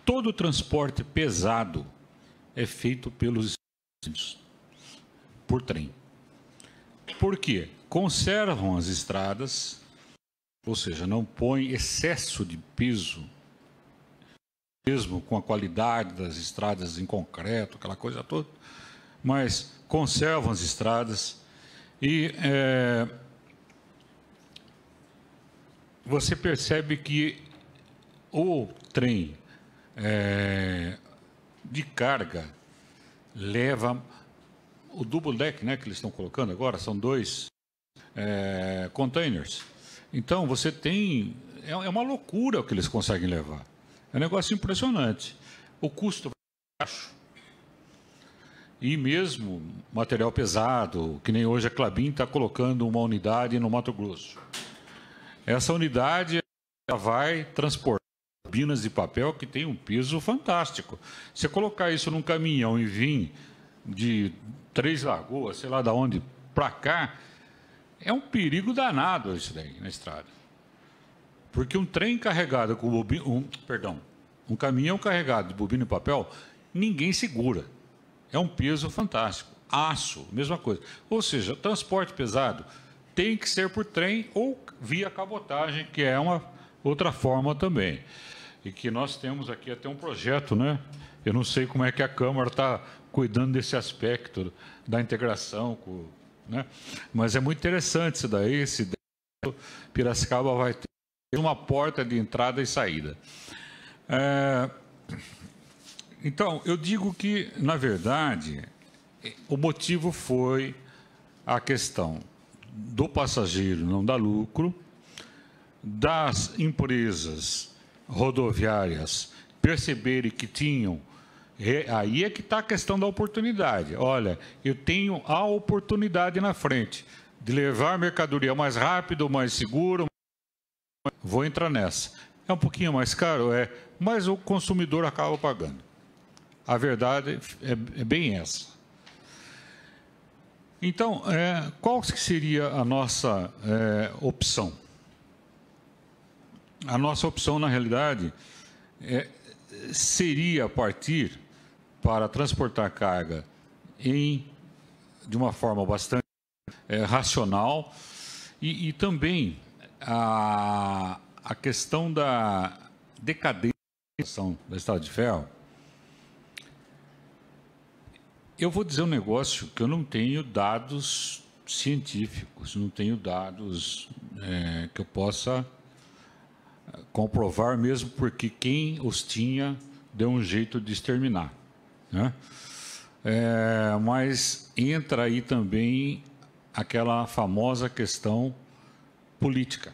Todo o transporte pesado é feito pelos Estados Unidos, por trem. Por quê? Conservam as estradas, ou seja, não põe excesso de peso, mesmo com a qualidade das estradas em concreto, aquela coisa toda, mas conservam as estradas e você percebe que o trem de carga leva o double deck, né, que eles estão colocando agora, são 2 containers. Então, você tem... É uma loucura o que eles conseguem levar. É um negócio impressionante. O custo é baixo. E mesmo material pesado, que nem hoje a Klabin está colocando uma unidade no Mato Grosso. Essa unidade ela vai transportar bobinas de papel que tem um peso fantástico. Se colocar isso num caminhão e vir de Três Lagoas, sei lá de onde, para cá, é um perigo danado isso daí na estrada. Porque um trem carregado com bobina, um caminhão carregado de bobina e papel, ninguém segura. É um peso fantástico. Aço, mesma coisa. Ou seja, transporte pesado tem que ser por trem ou via cabotagem, que é uma outra forma também. E que nós temos aqui até um projeto, né? Eu não sei como é que a Câmara está cuidando desse aspecto da integração, né? Mas é muito interessante isso daí. Piracicaba vai ter uma porta de entrada e saída. Então, eu digo que, na verdade, o motivo foi a questão do passageiro não dar lucro, das empresas rodoviárias perceberem que tinham... Aí é que está a questão da oportunidade. Olha, eu tenho a oportunidade na frente de levar a mercadoria mais rápido, mais seguro. Vou entrar nessa. É um pouquinho mais caro? Mas o consumidor acaba pagando. A verdade é bem essa. Então, qual seria a nossa opção? A nossa opção, na realidade, seria partir para transportar carga de uma forma bastante racional e também a questão da decadência da estrada de ferro. Eu vou dizer um negócio que eu não tenho dados científicos, não tenho dados que eu possa comprovar mesmo, porque quem os tinha deu um jeito de exterminar, né? Mas entra aí também aquela famosa questão política.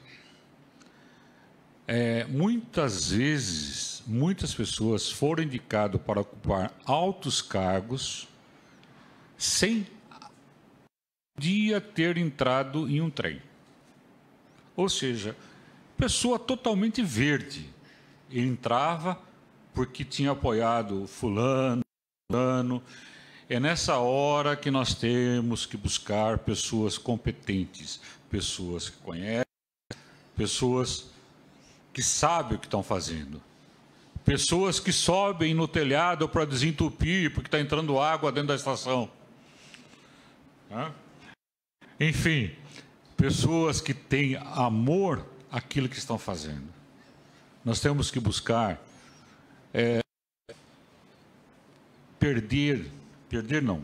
Muitas vezes, muitas pessoas foram indicadas para ocupar altos cargos sem um dia ter entrado em um trem. Ou seja, pessoa totalmente verde. Ele entrava porque tinha apoiado fulano. É nessa hora que nós temos que buscar pessoas competentes, pessoas que conhecem, pessoas que sabem o que estão fazendo, pessoas que sobem no telhado para desentupir porque está entrando água dentro da estação. Enfim, pessoas que têm amor àquilo que estão fazendo. Nós temos que buscar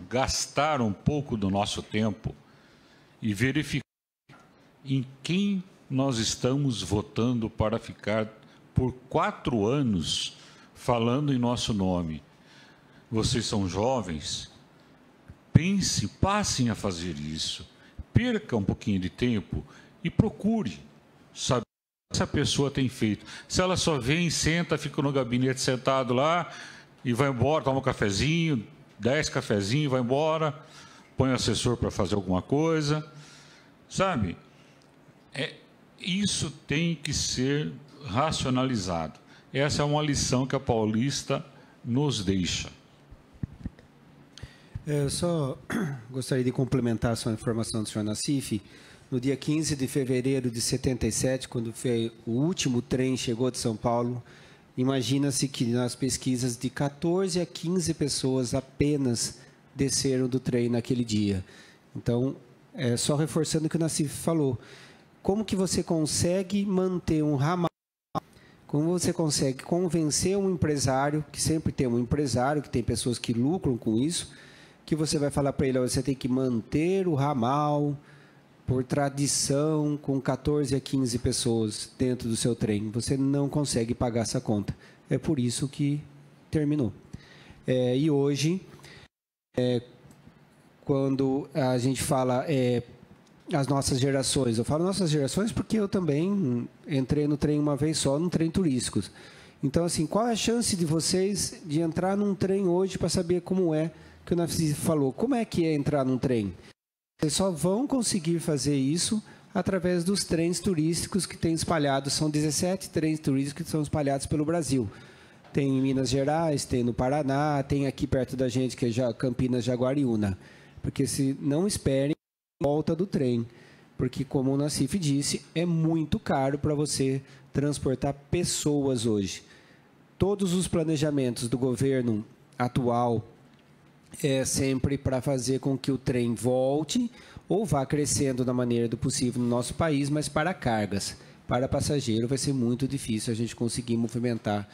gastar um pouco do nosso tempo e verificar em quem nós estamos votando para ficar por 4 anos falando em nosso nome. Vocês são jovens, passem a fazer isso, perca um pouquinho de tempo e procure saber o que essa pessoa tem feito. Se ela só vem, senta, fica no gabinete sentado lá e vai embora, toma um cafezinho, 10 cafezinhos, vai embora, põe o assessor para fazer alguma coisa, sabe? Isso tem que ser racionalizado. Essa é uma lição que a Paulista nos deixa. Eu só gostaria de complementar a sua informação do senhor Nassif. No dia 15 de fevereiro de 77, quando foi o último trem chegou de São Paulo, imagina-se que nas pesquisas de 14 a 15 pessoas apenas desceram do trem naquele dia. Então, só reforçando o que o Nassif falou, como que você consegue manter um ramal, como você consegue convencer um empresário, que sempre tem um empresário, que tem pessoas que lucram com isso, que você vai falar para ele, você tem que manter o ramal por tradição com 14 a 15 pessoas dentro do seu trem. Você não consegue pagar essa conta. É por isso que terminou. E hoje, quando a gente fala as nossas gerações, eu falo nossas gerações porque eu também entrei no trem uma vez só, num trem turístico. Então, assim, qual é a chance de vocês de entrar num trem hoje para saber como é, que o Nassif falou, como é que é entrar num trem? Vocês só vão conseguir fazer isso através dos trens turísticos que tem espalhados. São 17 trens turísticos que são espalhados pelo Brasil. Tem em Minas Gerais, tem no Paraná, tem aqui perto da gente, que é Campinas, Jaguariúna. Porque se não esperem a volta do trem, porque como o Nassif disse, é muito caro para você transportar pessoas hoje. Todos os planejamentos do governo atual sempre para fazer com que o trem volte ou vá crescendo da maneira do possível no nosso país, mas para cargas. Para passageiro vai ser muito difícil a gente conseguir movimentar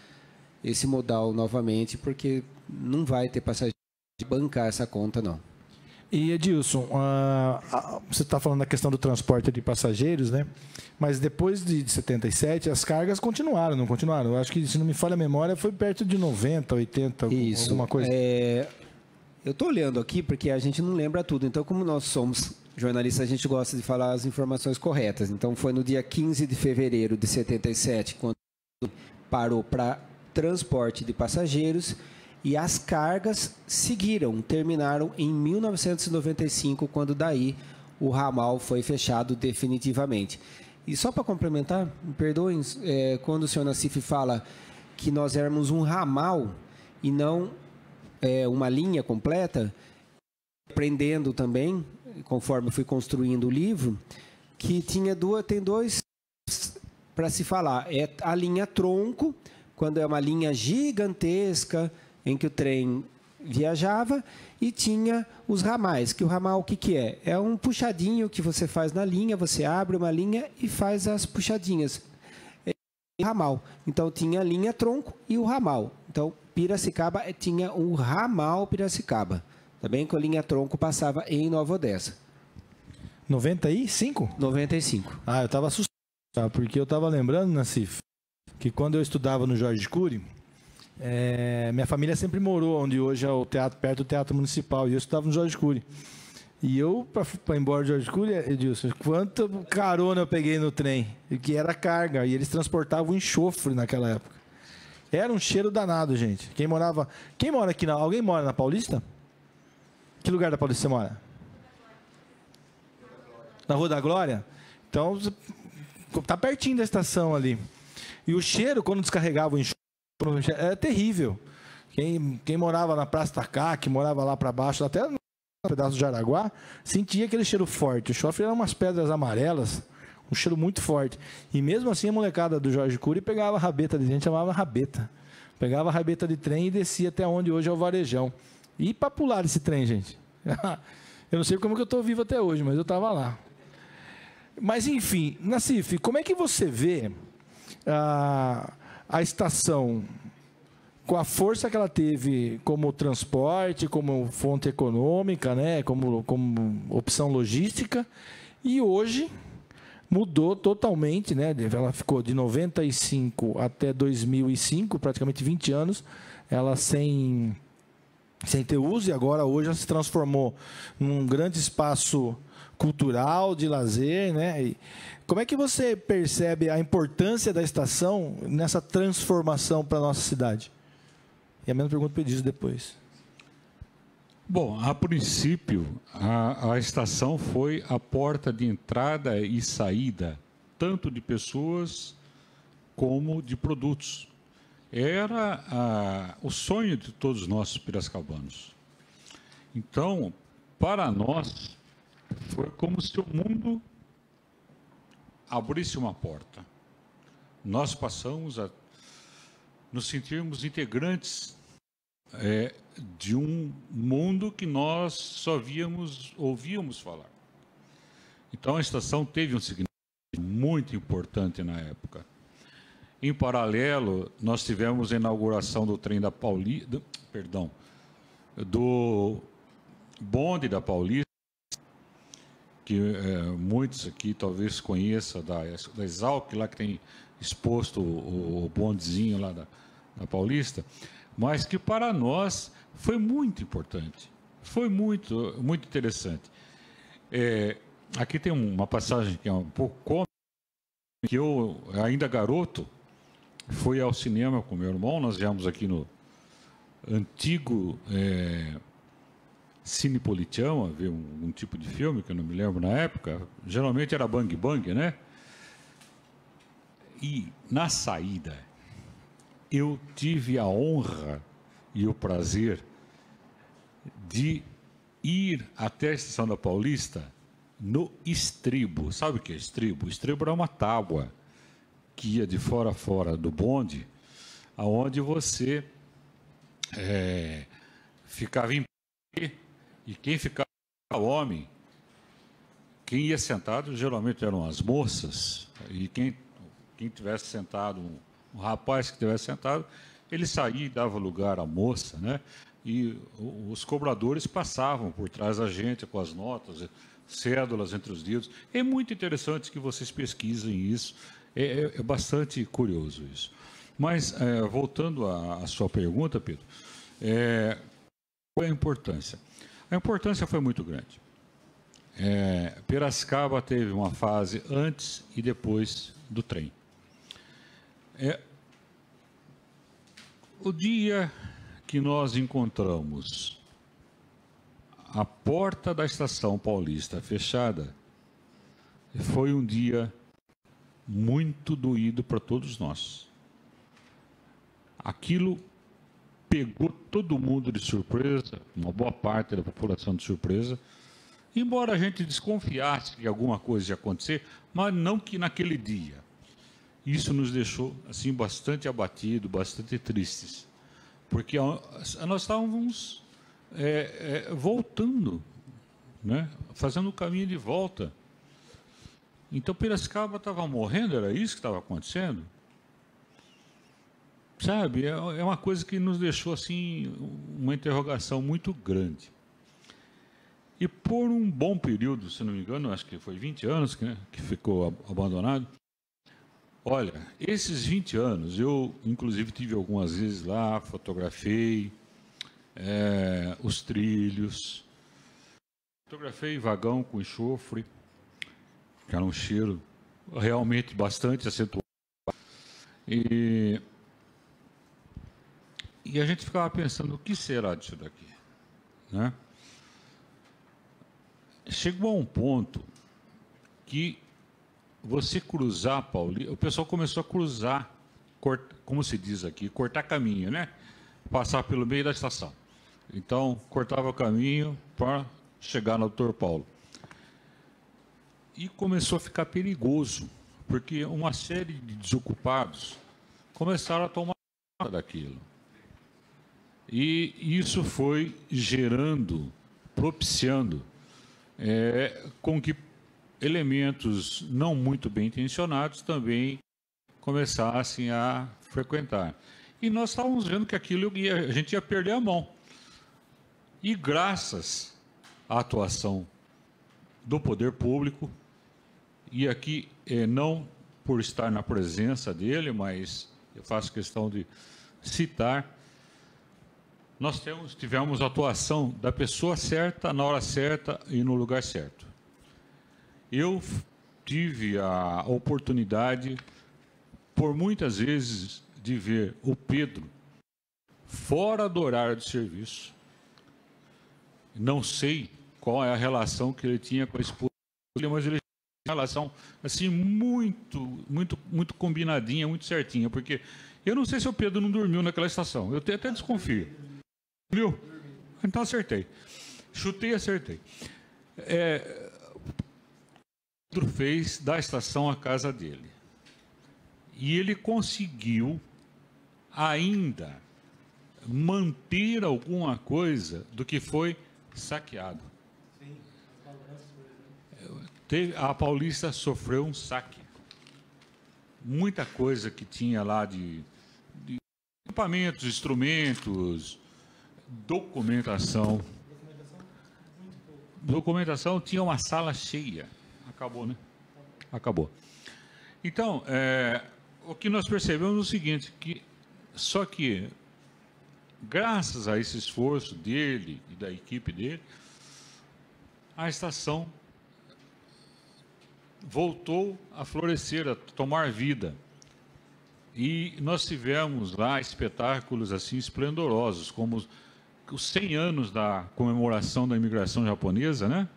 esse modal novamente, porque não vai ter passageiro de bancar essa conta, não. E, Edilson, você está falando da questão do transporte de passageiros, né? Mas depois de 77, as cargas continuaram, não continuaram? Eu acho que, se não me falha a memória, foi perto de 90, 80, isso, alguma coisa. Eu estou olhando aqui porque a gente não lembra tudo. Então, como nós somos jornalistas, a gente gosta de falar as informações corretas. Então, foi no dia 15 de fevereiro de 77, quando parou para transporte de passageiros, e as cargas terminaram em 1995, quando daí o ramal foi fechado definitivamente. E só para complementar, me perdoem, quando o senhor Nassif fala que nós éramos um ramal e não uma linha completa, aprendendo também, conforme fui construindo o livro, que tem dois para se falar. É a linha tronco, quando é uma linha gigantesca em que o trem viajava, e tinha os ramais, que o ramal o que é? É um puxadinho que você faz na linha, você abre uma linha e faz as puxadinhas. Ramal. Então, tinha a linha tronco e o ramal. Então, Piracicaba tinha o ramal Piracicaba. Também que a linha tronco passava em Nova Odessa. 95? 95. Eu estava assustado, porque eu estava lembrando, Nassif, que quando eu estudava no Jorge Cury, minha família sempre morou onde hoje é o teatro, perto do Teatro Municipal, e eu estudava no Jorge Cury. E eu, para ir embora do Jorge Cury, Edilson, quanta carona eu peguei no trem, que era carga, e eles transportavam enxofre naquela época. Era um cheiro danado, gente. Quem mora aqui, alguém mora na Paulista? Que lugar da Paulista você mora? Na Rua da Glória? Então, tá pertinho da estação ali. E o cheiro, quando descarregava o enxofre, era terrível. Quem morava na Praça Tacá, que morava lá para baixo, até no pedaço de Araguá, sentia aquele cheiro forte. O enxofre era umas pedras amarelas, um cheiro muito forte. E mesmo assim, a molecada do Jorge Cury pegava a rabeta de gente, chamava rabeta. Pegava a rabeta de trem e descia até onde hoje é o Varejão. E para pular esse trem, gente. Eu não sei como que eu estou vivo até hoje, mas eu estava lá. Mas, enfim, Nassif, como é que você vê a estação com a força que ela teve como transporte, como fonte econômica, né, como opção logística, e hoje mudou totalmente, né? Ela ficou de 95 até 2005, praticamente 20 anos, ela sem ter uso, e agora hoje ela se transformou num grande espaço cultural, de lazer, né? E como é que você percebe a importância da estação nessa transformação para a nossa cidade? E a mesma pergunta para o Edilson depois. Bom, a princípio, a estação foi a porta de entrada e saída, tanto de pessoas como de produtos. Era o sonho de todos nós piracabanos. Então, para nós, foi como se o mundo abrisse uma porta. Nós passamos a nos sentirmos integrantes de um mundo que nós só ouvíamos falar. Então, a estação teve um significado muito importante na época. Em paralelo, nós tivemos a inauguração do trem da Paulista, do bonde da Paulista, que muitos aqui talvez conheçam da Exalc, lá que tem exposto o bondezinho lá da Paulista, mas que para nós foi muito importante, foi muito, muito interessante. Aqui tem uma passagem que é um pouco cômica, que eu, ainda garoto, fui ao cinema com meu irmão, nós viemos aqui no antigo Cine Politeama, ver um tipo de filme que eu não me lembro na época, geralmente era Bang Bang, né? E na saída, eu tive a honra e o prazer de ir até a Estação da Paulista no estribo. Sabe o que é estribo? O estribo era uma tábua que ia de fora a fora do bonde, aonde você ficava em pé, e quem ficava homem, quem ia sentado geralmente eram as moças, e quem tivesse sentado, um rapaz que estivesse sentado, ele saía e dava lugar à moça, né? E os cobradores passavam por trás da gente com as notas, cédulas entre os dedos. É muito interessante que vocês pesquisem isso, é bastante curioso isso. Mas, voltando à sua pergunta, Pedro, qual é a importância? A importância foi muito grande. Piracicaba teve uma fase antes e depois do trem. O dia que nós encontramos a porta da Estação Paulista fechada foi um dia muito doído para todos nós. Aquilo pegou todo mundo de surpresa, uma boa parte da população de surpresa, embora a gente desconfiasse que alguma coisa ia acontecer, mas não que naquele dia. Isso nos deixou assim bastante abatidos, bastante tristes, porque nós estávamos voltando, né? Fazendo o caminho de volta. Então Piracicaba estava morrendo, era isso que estava acontecendo? Sabe, é uma coisa que nos deixou assim uma interrogação muito grande. E por um bom período, se não me engano, acho que foi 20 anos que ficou abandonado, Olha, esses 20 anos, eu inclusive tive algumas vezes lá, fotografei os trilhos, fotografei vagão com enxofre, que era um cheiro realmente bastante acentuado. E a gente ficava pensando, o que será disso daqui? Né? Chegou a um ponto que você cruzar a Paulista, o pessoal começou a cruzar, como se diz aqui, cortar caminho, né? Passar pelo meio da estação. Então, cortava o caminho para chegar no Dr. Paulo. E começou a ficar perigoso, porque uma série de desocupados começaram a tomar conta daquilo. E isso foi gerando, propiciando, com que elementos não muito bem intencionados também começassem a frequentar. E nós estávamos vendo que aquilo a gente ia perder a mão. E graças à atuação do poder público, e aqui não por estar na presença dele, mas eu faço questão de citar, nós tivemos a atuação da pessoa certa, na hora certa e no lugar certo. Eu tive a oportunidade, por muitas vezes, de ver o Pedro fora do horário de serviço. Não sei qual é a relação que ele tinha com a esposa, mas ele tinha uma relação assim muito combinadinha, muito certinha, porque eu não sei se o Pedro não dormiu naquela estação. Eu até desconfio. Dormiu? Então acertei. Chutei e acertei. Pedro fez da estação a casa dele. E ele conseguiu ainda manter alguma coisa do que foi saqueado. A Paulista sofreu um saque. Muita coisa que tinha lá de equipamentos, instrumentos, documentação. Documentação tinha uma sala cheia. Acabou, né? Acabou. Então, o que nós percebemos é o seguinte, só que, graças a esse esforço dele e da equipe dele, a estação voltou a florescer, a tomar vida. E nós tivemos lá espetáculos assim esplendorosos, como os 100 anos da comemoração da imigração japonesa, né?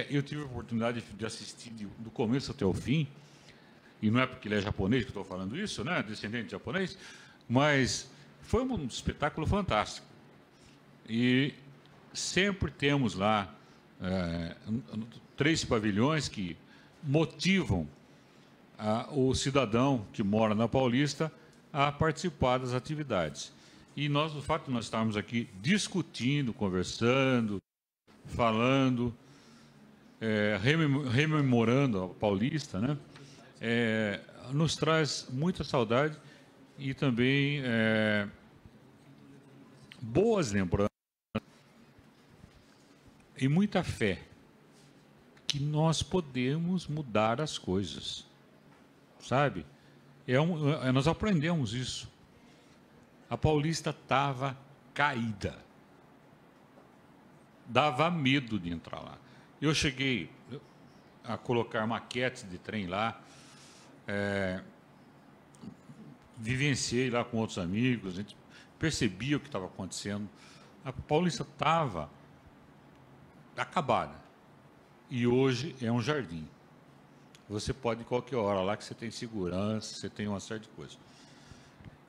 Eu tive a oportunidade de assistir do começo até o fim, e não é porque ele é japonês que eu estou falando isso, né? Descendente de japonês, mas foi um espetáculo fantástico. E sempre temos lá 3 pavilhões que motivam o cidadão que mora na Paulista a participar das atividades. E nós, o fato de nós estarmos aqui discutindo, conversando, falando, rememorando a Paulista, né? Nos traz muita saudade e também boas lembranças e muita fé que nós podemos mudar as coisas, sabe? Nós aprendemos isso. A Paulista estava caída, dava medo de entrar lá. Eu cheguei a colocar maquetes de trem lá, vivenciei lá com outros amigos, a gente percebia o que estava acontecendo. A Paulista estava acabada e hoje é um jardim. Você pode ir qualquer hora lá que você tem segurança, você tem uma série de coisas.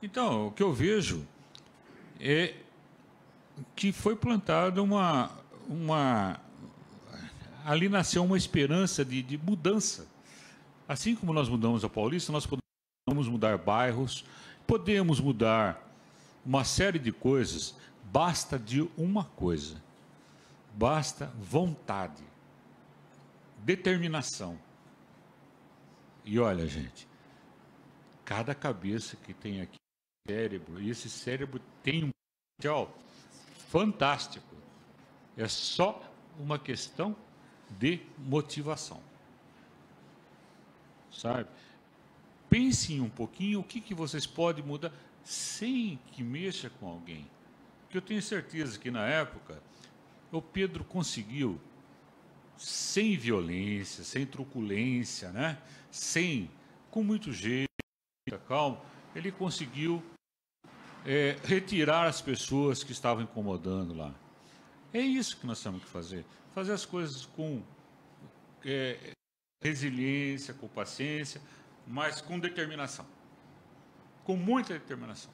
Então, o que eu vejo é que foi plantada ali nasceu uma esperança de mudança. Assim como nós mudamos a Paulista, nós podemos mudar bairros, podemos mudar uma série de coisas, basta de uma coisa, basta vontade, determinação. E olha, gente, cada cabeça que tem aqui é um cérebro, e esse cérebro tem um potencial fantástico. É só uma questão de motivação, sabe? pensem um pouquinho o que vocês podem mudar sem que mexa com alguém. Porque eu tenho certeza que, na época, o Pedro conseguiu, sem violência, sem truculência, né? Com muito jeito, calmo, ele conseguiu retirar as pessoas que estavam incomodando lá. É isso que nós temos que fazer. Fazer as coisas com resiliência, com paciência, mas com determinação. Com muita determinação.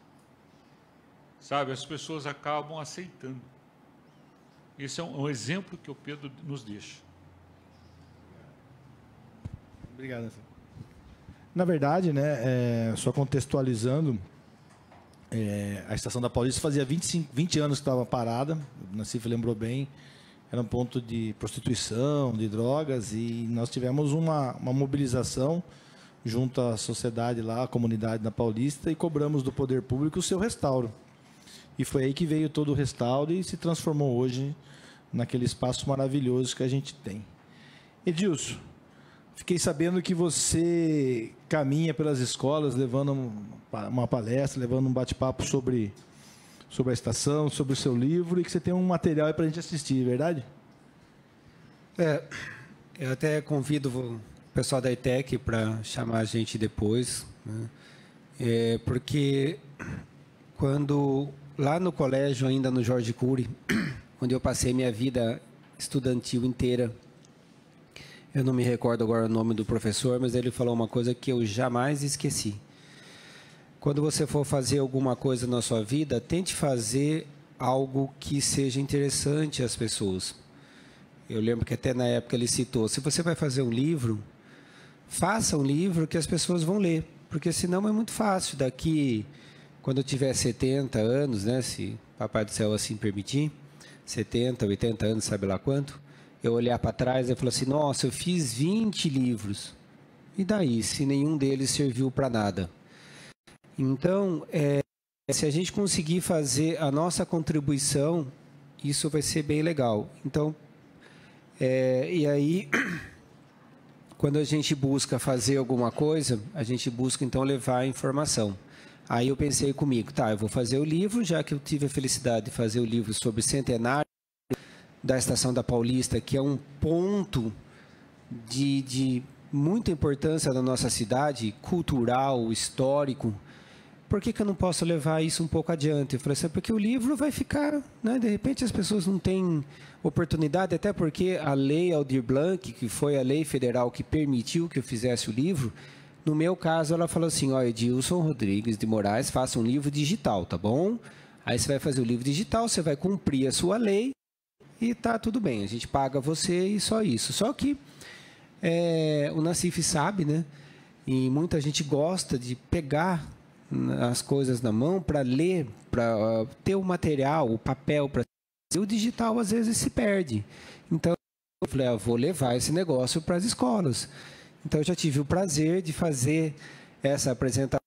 Sabe, as pessoas acabam aceitando. Esse é um exemplo que o Pedro nos deixa. Obrigado. Na verdade, né, só contextualizando, a Estação da Paulista fazia 20 anos que estava parada, o Nassif lembrou bem, era um ponto de prostituição, de drogas, e nós tivemos uma mobilização junto à sociedade lá, à comunidade da Paulista, e cobramos do poder público o seu restauro. E foi aí que veio todo o restauro e se transformou hoje naquele espaço maravilhoso que a gente tem. Edilson, fiquei sabendo que você caminha pelas escolas levando uma palestra, levando um bate-papo sobre a estação, sobre o seu livro, e que você tem um material aí para a gente assistir, é verdade? Eu até convido o pessoal da ETEC para chamar a gente depois, né? Porque quando lá no colégio, ainda no Jorge Cury, onde eu passei minha vida estudantil inteira, eu não me recordo agora o nome do professor, mas ele falou uma coisa que eu jamais esqueci. Quando você for fazer alguma coisa na sua vida, tente fazer algo que seja interessante às pessoas. Eu lembro que até na época ele citou, se você vai fazer um livro, faça um livro que as pessoas vão ler, porque senão é muito fácil. Daqui, quando eu tiver 70 anos, né, se Papai do Céu assim permitir, 70, 80 anos, sabe lá quanto, eu olhar para trás e falar assim, nossa, eu fiz 20 livros. E daí, se nenhum deles serviu para nada? Então, se a gente conseguir fazer a nossa contribuição, isso vai ser bem legal. Então, e aí, quando a gente busca fazer alguma coisa, a gente busca, então, levar a informação. Aí eu pensei comigo, tá, eu vou fazer o livro, já que eu tive a felicidade de fazer o livro sobre o centenário da Estação da Paulista, que é um ponto de muita importância na nossa cidade, cultural, histórico. Por que eu não posso levar isso um pouco adiante? Eu falei assim, porque o livro vai ficar, né? De repente as pessoas não têm oportunidade, até porque a lei Aldir Blanc, que foi a lei federal que permitiu que eu fizesse o livro, no meu caso ela falou assim, ó, Edilson Rodrigues de Moraes, faça um livro digital, tá bom? Aí você vai fazer o livro digital, você vai cumprir a sua lei e tá tudo bem, a gente paga você e só isso. Só que o Nassif sabe, né? E muita gente gosta de pegar as coisas na mão para ler, para ter o material, o papel, para o digital às vezes se perde. Então eu falei, vou levar esse negócio para as escolas. Então eu já tive o prazer de fazer essa apresentação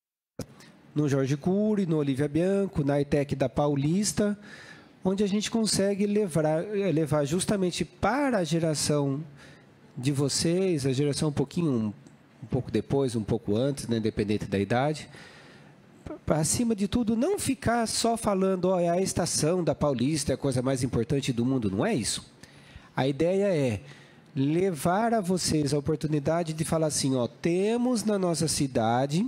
no Jorge Cury, no Olívia Bianco, na ETEC da Paulista, onde a gente consegue levar justamente para a geração de vocês, a geração um pouco depois, um pouco antes, né, independente da idade, acima de tudo, não ficar só falando, é a estação da Paulista, é a coisa mais importante do mundo, não é isso. A ideia é levar a vocês a oportunidade de falar assim, temos na nossa cidade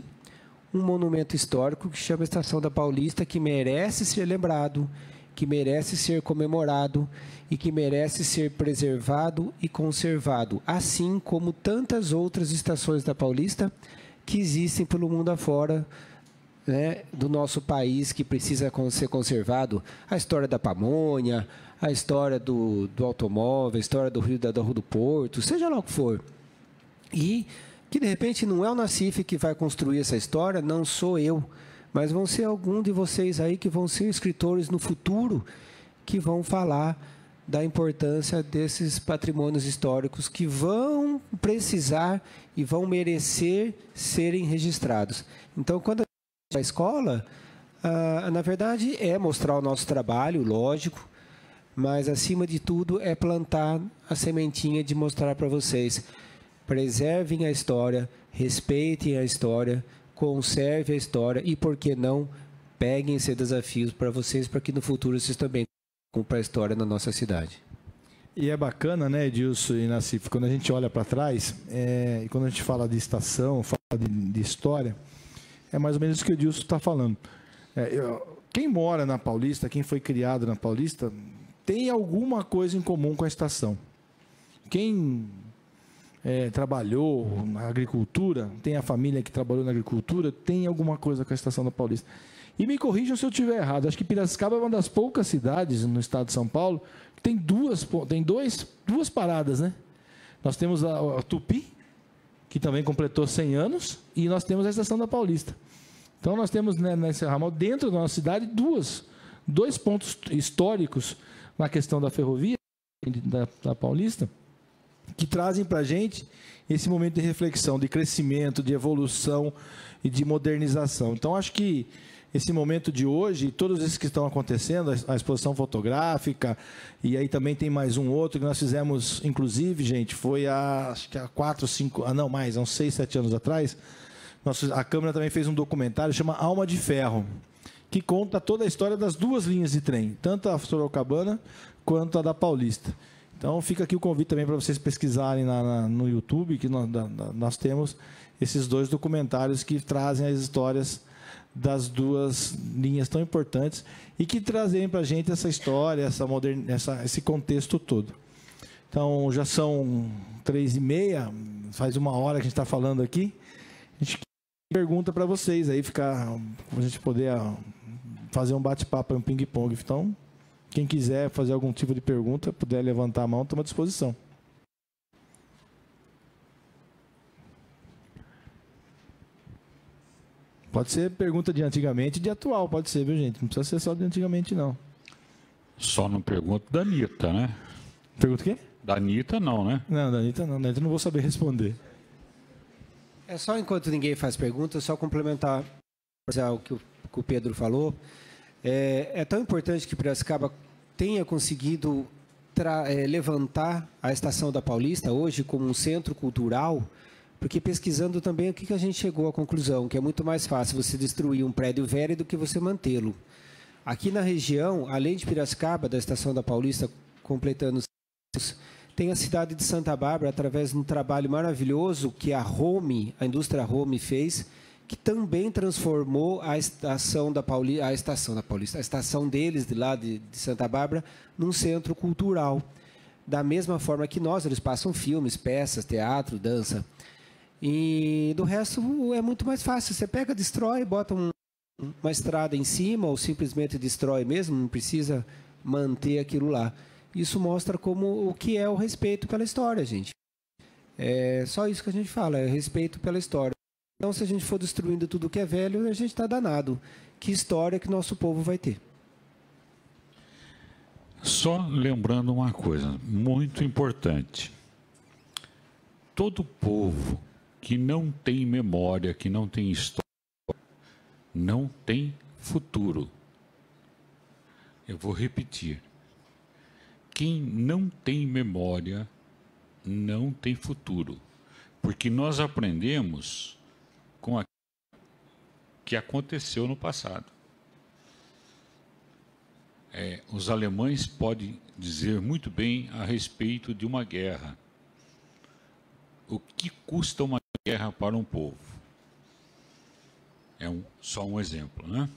um monumento histórico que chama Estação da Paulista, que merece ser lembrado, que merece ser comemorado e que merece ser preservado e conservado, assim como tantas outras estações da Paulista que existem pelo mundo afora, né, do nosso país, que precisa ser conservado. A história da pamonha, a história do automóvel, a história do Rio da Rua do Porto, seja lá o que for. E que, de repente, não é o Nassif que vai construir essa história, não sou eu, mas vão ser algum de vocês aí que vão ser escritores no futuro que vão falar da importância desses patrimônios históricos que vão precisar e vão merecer serem registrados. Então, quando a escola, na verdade, é mostrar o nosso trabalho, lógico, mas, acima de tudo, é plantar a sementinha de mostrar para vocês. Preservem a história, respeitem a história, conservem a história e, por que não, peguem esse desafio para vocês, para que no futuro vocês também cumpram a história na nossa cidade. E é bacana, né, Edilson e Nassif, quando a gente olha para trás, e quando a gente fala de estação, fala de história, é mais ou menos isso que o Edilson está falando. Quem mora na Paulista, quem foi criado na Paulista, tem alguma coisa em comum com a estação. Quem trabalhou na agricultura, tem a família que trabalhou na agricultura, tem alguma coisa com a estação da Paulista. E me corrijam se eu estiver errado, acho que Piracicaba é uma das poucas cidades no estado de São Paulo que tem duas paradas, né? Nós temos a Tupi, que também completou 100 anos, e nós temos a estação da Paulista. Então nós temos, né, nesse ramal, dentro da nossa cidade, dois pontos históricos na questão da ferrovia, da Paulista, que trazem para a gente esse momento de reflexão, de crescimento, de evolução e de modernização. Então, acho que esse momento de hoje, todos esses que estão acontecendo, a exposição fotográfica, e aí também tem mais um outro que nós fizemos, inclusive, gente, foi acho que há 4, 5, não mais, há uns 6, 7 anos atrás, a Câmara também fez um documentário, chama Alma de Ferro, que conta toda a história das duas linhas de trem, tanto a Sorocabana quanto a da Paulista. Então, fica aqui o convite também para vocês pesquisarem no YouTube, que nós temos esses dois documentários que trazem as histórias das duas linhas tão importantes e que trazem para a gente essa história, esse contexto todo. Então, já são 3h30, faz 1 hora que a gente está falando aqui. A gente pergunta para vocês aí, para a gente poder fazer um bate-papo, um ping-pong. Então, quem quiser fazer algum tipo de pergunta, puder levantar a mão, estamos à disposição. Pode ser pergunta de antigamente e de atual, pode ser, viu, gente? Não precisa ser só de antigamente, não. Só não pergunto da Anitta, né? Pergunta o quê? Da Anitta, não, né? Não, da Anitta não. Da Anitta não vou saber responder. É só enquanto ninguém faz pergunta, só complementar o que o Pedro falou. É tão importante que Piracicaba tenha conseguido levantar a Estação da Paulista hoje como um centro cultural, porque pesquisando também o que a gente chegou à conclusão, que é muito mais fácil você destruir um prédio velho do que você mantê-lo. Aqui na região, além de Piracicaba, da Estação da Paulista, completando, tem a cidade de Santa Bárbara, através de um trabalho maravilhoso que a indústria Home fez, que também transformou a estação deles de lá de Santa Bárbara num centro cultural. Da mesma forma que nós, eles passam filmes, peças, teatro, dança. E do resto é muito mais fácil. Você pega, destrói, bota uma estrada em cima ou simplesmente destrói mesmo, não precisa manter aquilo lá. Isso mostra o que é o respeito pela história, gente. É só isso que a gente fala, é respeito pela história. Então, se a gente for destruindo tudo que é velho, a gente está danado. Que história que nosso povo vai ter? Só lembrando uma coisa muito importante. Todo povo que não tem memória, que não tem história, não tem futuro. Eu vou repetir. Quem não tem memória, não tem futuro. Porque nós aprendemos com o que aconteceu no passado. Os alemães podem dizer muito bem a respeito de uma guerra. O que custa uma guerra para um povo? Só um exemplo, né?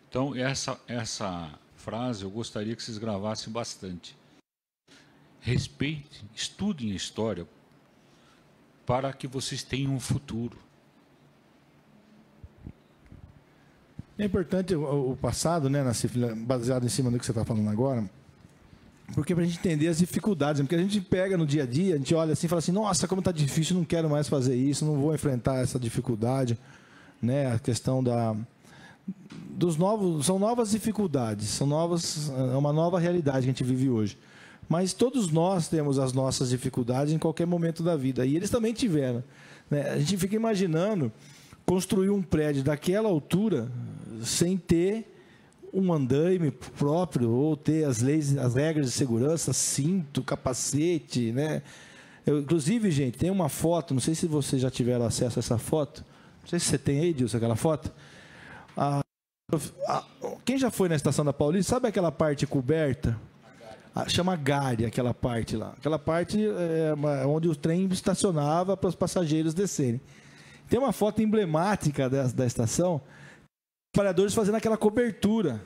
Então, essa frase eu gostaria que vocês gravassem bastante. Respeitem, estudem a história para que vocês tenham um futuro. É importante o passado, né, Nassif, baseado em cima do que você está falando agora, porque para a gente entender as dificuldades, porque a gente pega no dia a dia, a gente olha assim e fala assim, nossa, como está difícil, não quero mais fazer isso, não vou enfrentar essa dificuldade, né, a questão são novas dificuldades, é uma nova realidade que a gente vive hoje. Mas todos nós temos as nossas dificuldades em qualquer momento da vida, e eles também tiveram, né? A gente fica imaginando construir um prédio daquela altura sem ter um andaime próprio ou ter as leis, as regras de segurança, cinto, capacete, né? Inclusive, gente, tem uma foto, não sei se vocês já tiveram acesso a essa foto. Não sei se você tem aí, Dilson, aquela foto. Quem já foi na Estação da Paulista, sabe aquela parte coberta? Chama Gare, aquela parte lá. Aquela parte é onde o trem estacionava para os passageiros descerem. Tem uma foto emblemática da estação, os trabalhadores fazendo aquela cobertura.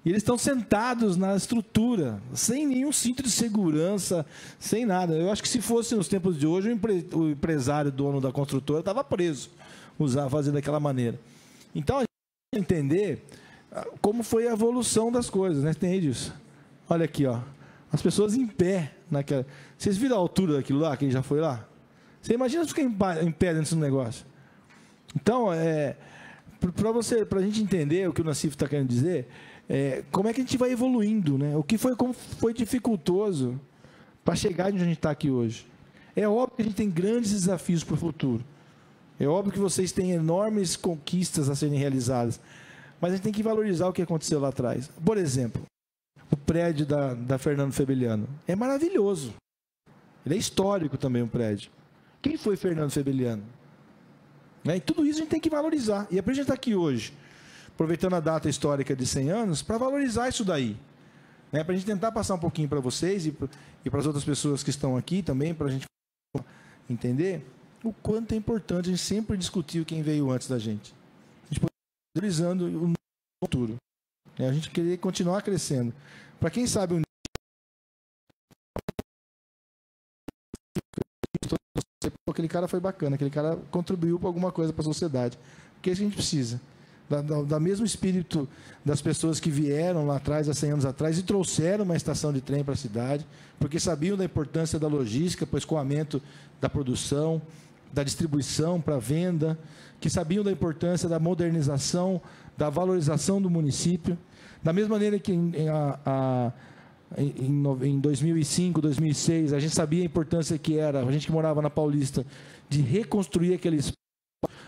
E eles estão sentados na estrutura, sem nenhum cinto de segurança, sem nada. Eu acho que se fosse nos tempos de hoje, o empresário, dono da construtora, estava preso, fazendo daquela maneira. Então, a gente tem que entender como foi a evolução das coisas, né? Tem aí disso. Olha aqui, ó. As pessoas em pé naquela. Vocês viram a altura daquilo lá, quem já foi lá? Você imagina ficar em pé dentro desse negócio. Então, para a gente entender o que o Nassif está querendo dizer, como é que a gente vai evoluindo, né? Como foi dificultoso para chegar onde a gente está aqui hoje. É óbvio que a gente tem grandes desafios para o futuro. É óbvio que vocês têm enormes conquistas a serem realizadas. Mas a gente tem que valorizar o que aconteceu lá atrás. Por exemplo, o prédio da Fernando Febeliano. É maravilhoso. Ele é histórico também, o prédio. Quem foi Fernando Febeliano? Né? E tudo isso a gente tem que valorizar. E é para a gente estar aqui hoje, aproveitando a data histórica de 100 anos, para valorizar isso daí. Né? Para a gente tentar passar um pouquinho para vocês e para as outras pessoas que estão aqui também, para a gente entender o quanto é importante a gente sempre discutir quem veio antes da gente. A gente pode estar valorizando o futuro. A gente querer continuar crescendo. Para quem sabe, aquele cara foi bacana, aquele cara contribuiu para alguma coisa para a sociedade. Porque a gente precisa. Da mesmo espírito das pessoas que vieram lá atrás, há 100 anos atrás, e trouxeram uma estação de trem para a cidade, porque sabiam da importância da logística, para o escoamento da produção, da distribuição para a venda, que sabiam da importância da modernização, da valorização do município. Da mesma maneira que em 2005, 2006, a gente sabia a importância que era, a gente que morava na Paulista, de reconstruir aquele espaço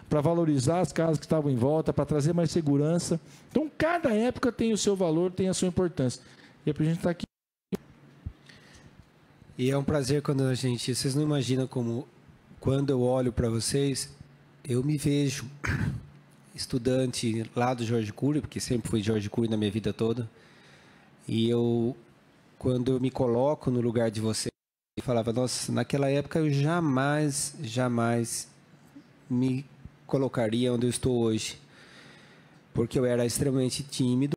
para valorizar as casas que estavam em volta, para trazer mais segurança. Então, cada época tem o seu valor, tem a sua importância. E é para a gente estar aqui. E é um prazer quando vocês não imaginam como, quando eu olho para vocês, eu me vejo estudante lá do Jorge Cury, porque sempre fui Jorge Cury na minha vida toda. E quando eu me coloco no lugar de vocês, eu falava, nossa, naquela época eu jamais me colocaria onde eu estou hoje. Porque eu era extremamente tímido,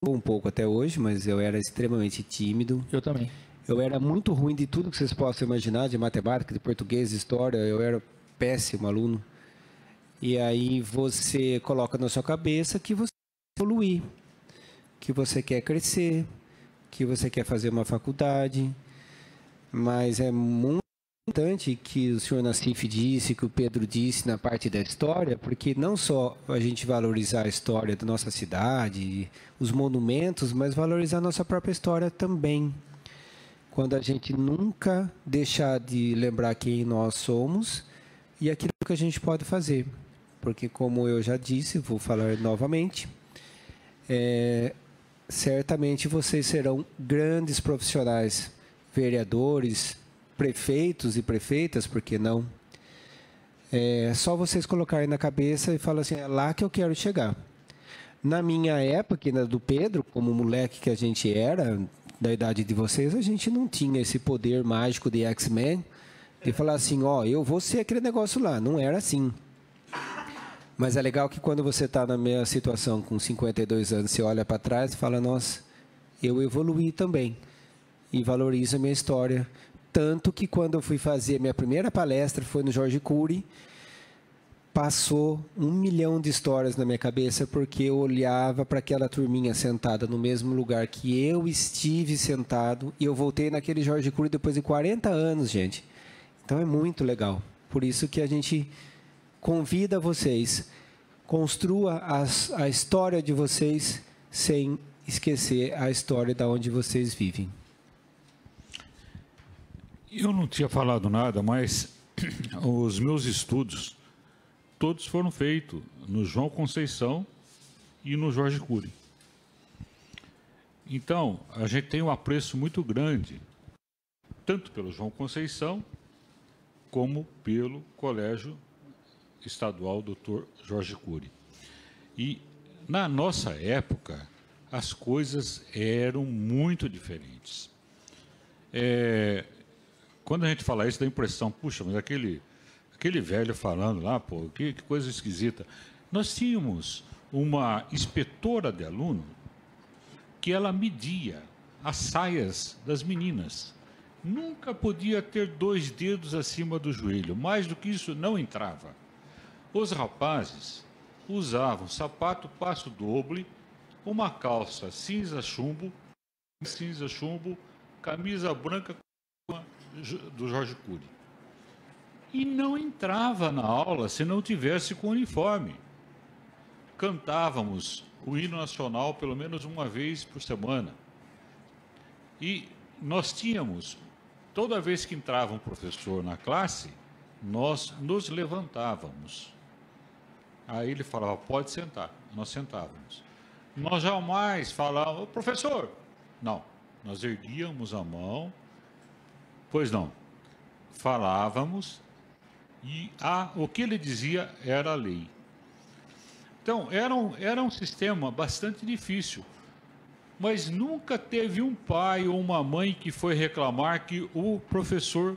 um pouco até hoje, mas eu era extremamente tímido. Eu também. Eu era muito ruim de tudo que vocês possam imaginar, de matemática, de português, de história. Eu era péssimo aluno. E aí você coloca na sua cabeça que você quer evoluir, que você quer crescer, que você quer fazer uma faculdade. Mas é muito importante que o senhor Nassif disse, que o Pedro disse na parte da história, porque não só a gente valorizar a história da nossa cidade, os monumentos, mas valorizar a nossa própria história também. Quando a gente nunca deixar de lembrar quem nós somos e aquilo que a gente pode fazer. Porque, como eu já disse, vou falar novamente, certamente vocês serão grandes profissionais, vereadores, prefeitos e prefeitas, por que não? É só vocês colocarem na cabeça e falar assim, é lá que eu quero chegar. Na minha época, na do Pedro, como moleque que a gente era, da idade de vocês, a gente não tinha esse poder mágico de X-Men, de falar assim, ó, eu vou ser aquele negócio lá. Não era assim. Mas é legal que quando você está na minha situação, com 52 anos, você olha para trás e fala, nossa, eu evoluí também. E valorizo a minha história. Tanto que quando eu fui fazer minha primeira palestra, foi no Jorge Cury, passou 1 milhão de histórias na minha cabeça, porque eu olhava para aquela turminha sentada no mesmo lugar que eu estive sentado, e eu voltei naquele Jorge Cury depois de 40 anos, gente. Então é muito legal. Por isso que a gente convida vocês, construa a história de vocês sem esquecer a história de onde vocês vivem. Eu não tinha falado nada, mas os meus estudos todos foram feitos no João Conceição e no Jorge Cury. Então, a gente tem um apreço muito grande, tanto pelo João Conceição como pelo Colégio Estadual Dr. Jorge Cury. E, na nossa época, as coisas eram muito diferentes. Quando a gente fala isso, dá a impressão, puxa, mas aquele velho falando lá, pô, que coisa esquisita. Nós tínhamos uma inspetora de aluno que ela media as saias das meninas. Nunca podia ter 2 dedos acima do joelho, mais do que isso não entrava. Os rapazes usavam sapato passo doble, uma calça cinza chumbo, camisa branca do Jorge Cury. E não entrava na aula se não tivesse com uniforme. Cantávamos o hino nacional pelo menos uma vez por semana. E nós tínhamos, toda vez que entrava um professor na classe, nós nos levantávamos. Aí ele falava, pode sentar. Nós sentávamos. Nós jamais falávamos, professor. Não, nós erguíamos a mão. Pois não. Falávamos e o que ele dizia era a lei. Então, era um sistema bastante difícil. Mas nunca teve um pai ou uma mãe que foi reclamar que o professor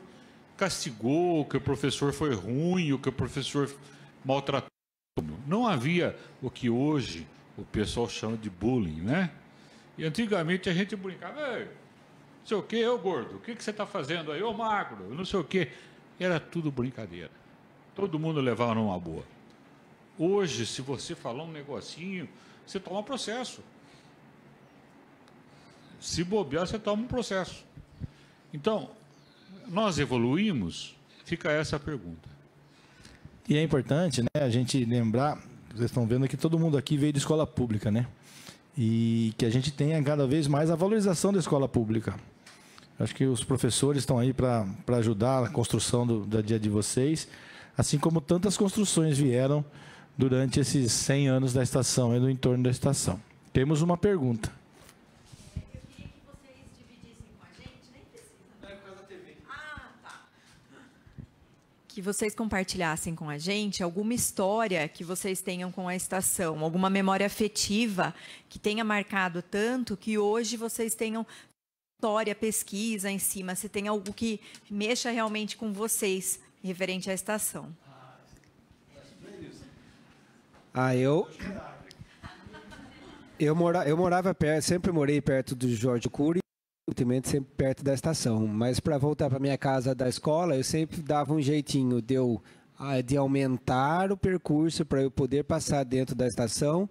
castigou, que o professor foi ruim, ou que o professor maltratou. Não havia o que hoje o pessoal chama de bullying, né? E antigamente a gente brincava, ei, não sei o quê, ô gordo, o que você está fazendo aí? Ô magro, não sei o quê. Era tudo brincadeira. Todo mundo levava numa boa. Hoje, se você falar um negocinho, você toma processo. Se bobear, você toma um processo. Então, nós evoluímos, fica essa pergunta. E é importante, né, a gente lembrar, vocês estão vendo que todo mundo aqui veio de escola pública, né? E que a gente tenha cada vez mais a valorização da escola pública. Acho que os professores estão aí para ajudar a construção do dia de vocês, assim como tantas construções vieram durante esses 100 anos da estação e no entorno da estação. Temos uma pergunta. Que vocês compartilhassem com a gente alguma história que vocês tenham com a estação, alguma memória afetiva que tenha marcado tanto que hoje vocês tenham história, pesquisa em cima, se tem algo que mexa realmente com vocês referente à estação. Eu morava perto, sempre morei perto do Jorge Cury, sempre perto da estação, mas para voltar para minha casa da escola, eu sempre dava um jeitinho de aumentar o percurso para eu poder passar dentro da estação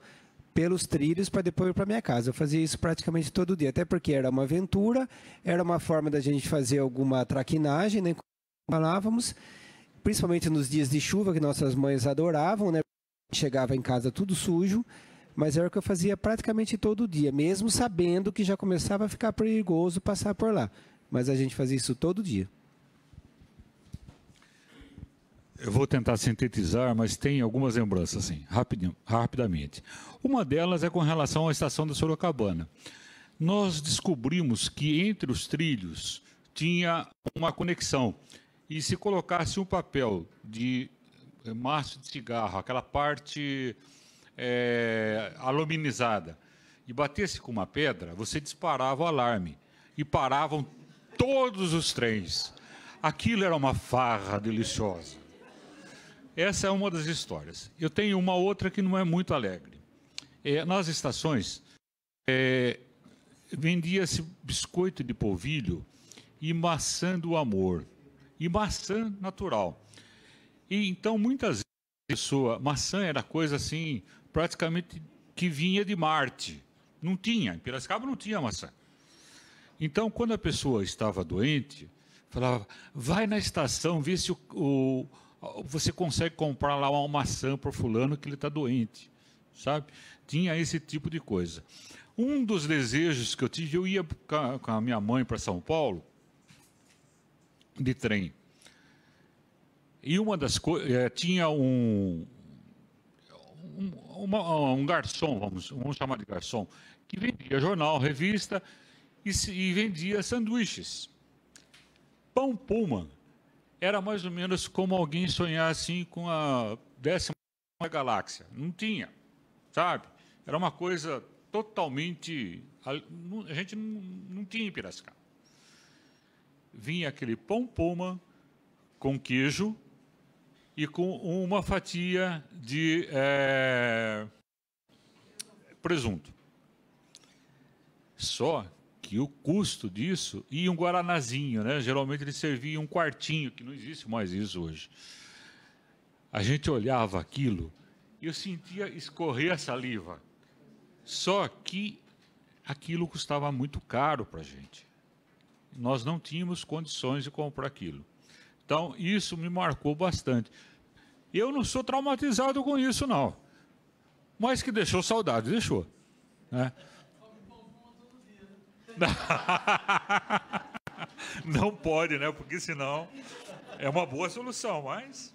pelos trilhos para depois ir para minha casa. Eu fazia isso praticamente todo dia, até porque era uma aventura, era uma forma da gente fazer alguma traquinagem, né, como falávamos, principalmente nos dias de chuva que nossas mães adoravam, né? Chegava em casa tudo sujo. Mas era o que eu fazia praticamente todo dia, mesmo sabendo que já começava a ficar perigoso passar por lá. Mas a gente fazia isso todo dia. Eu vou tentar sintetizar, mas tem algumas lembranças, assim, rapidamente. Uma delas é com relação à estação da Sorocabana. Nós descobrimos que entre os trilhos tinha uma conexão. E se colocasse um papel de maço de cigarro, aquela parte aluminizada, e batesse com uma pedra, você disparava o alarme e paravam todos os trens. Aquilo era uma farra deliciosa. Essa é uma das histórias. Eu tenho uma outra que não é muito alegre. Nas estações, vendia-se biscoito de polvilho e maçã do amor, e maçã natural. E então, muitas vezes, maçã era coisa assim, praticamente que vinha de Marte. Não tinha, em Piracicaba não tinha maçã. Então, quando a pessoa estava doente, falava, vai na estação, vê se você consegue comprar lá uma maçã para o fulano que ele está doente, sabe? Tinha esse tipo de coisa. Um dos desejos que eu tive, eu ia com a minha mãe para São Paulo, de trem. E uma das coisas, tinha um garçom, vamos chamar de garçom, que vendia jornal, revista e vendia sanduíches. Pão Pullman era mais ou menos como alguém sonhar assim com a 10ª galáxia. Não tinha, sabe? Era uma coisa totalmente... A gente não tinha em Piracicaba. Vinha aquele pão poma com queijo e com uma fatia de presunto. Só que o custo disso ia um guaranazinho, né? Geralmente ele servia um quartinho, que não existe mais isso hoje. A gente olhava aquilo e eu sentia escorrer a saliva. Só que aquilo custava muito caro para a gente. Nós não tínhamos condições de comprar aquilo. Então, isso me marcou bastante. Eu não sou traumatizado com isso, não. Mas que deixou saudade, deixou. Né? Não pode, né? Porque senão é uma boa solução, mas...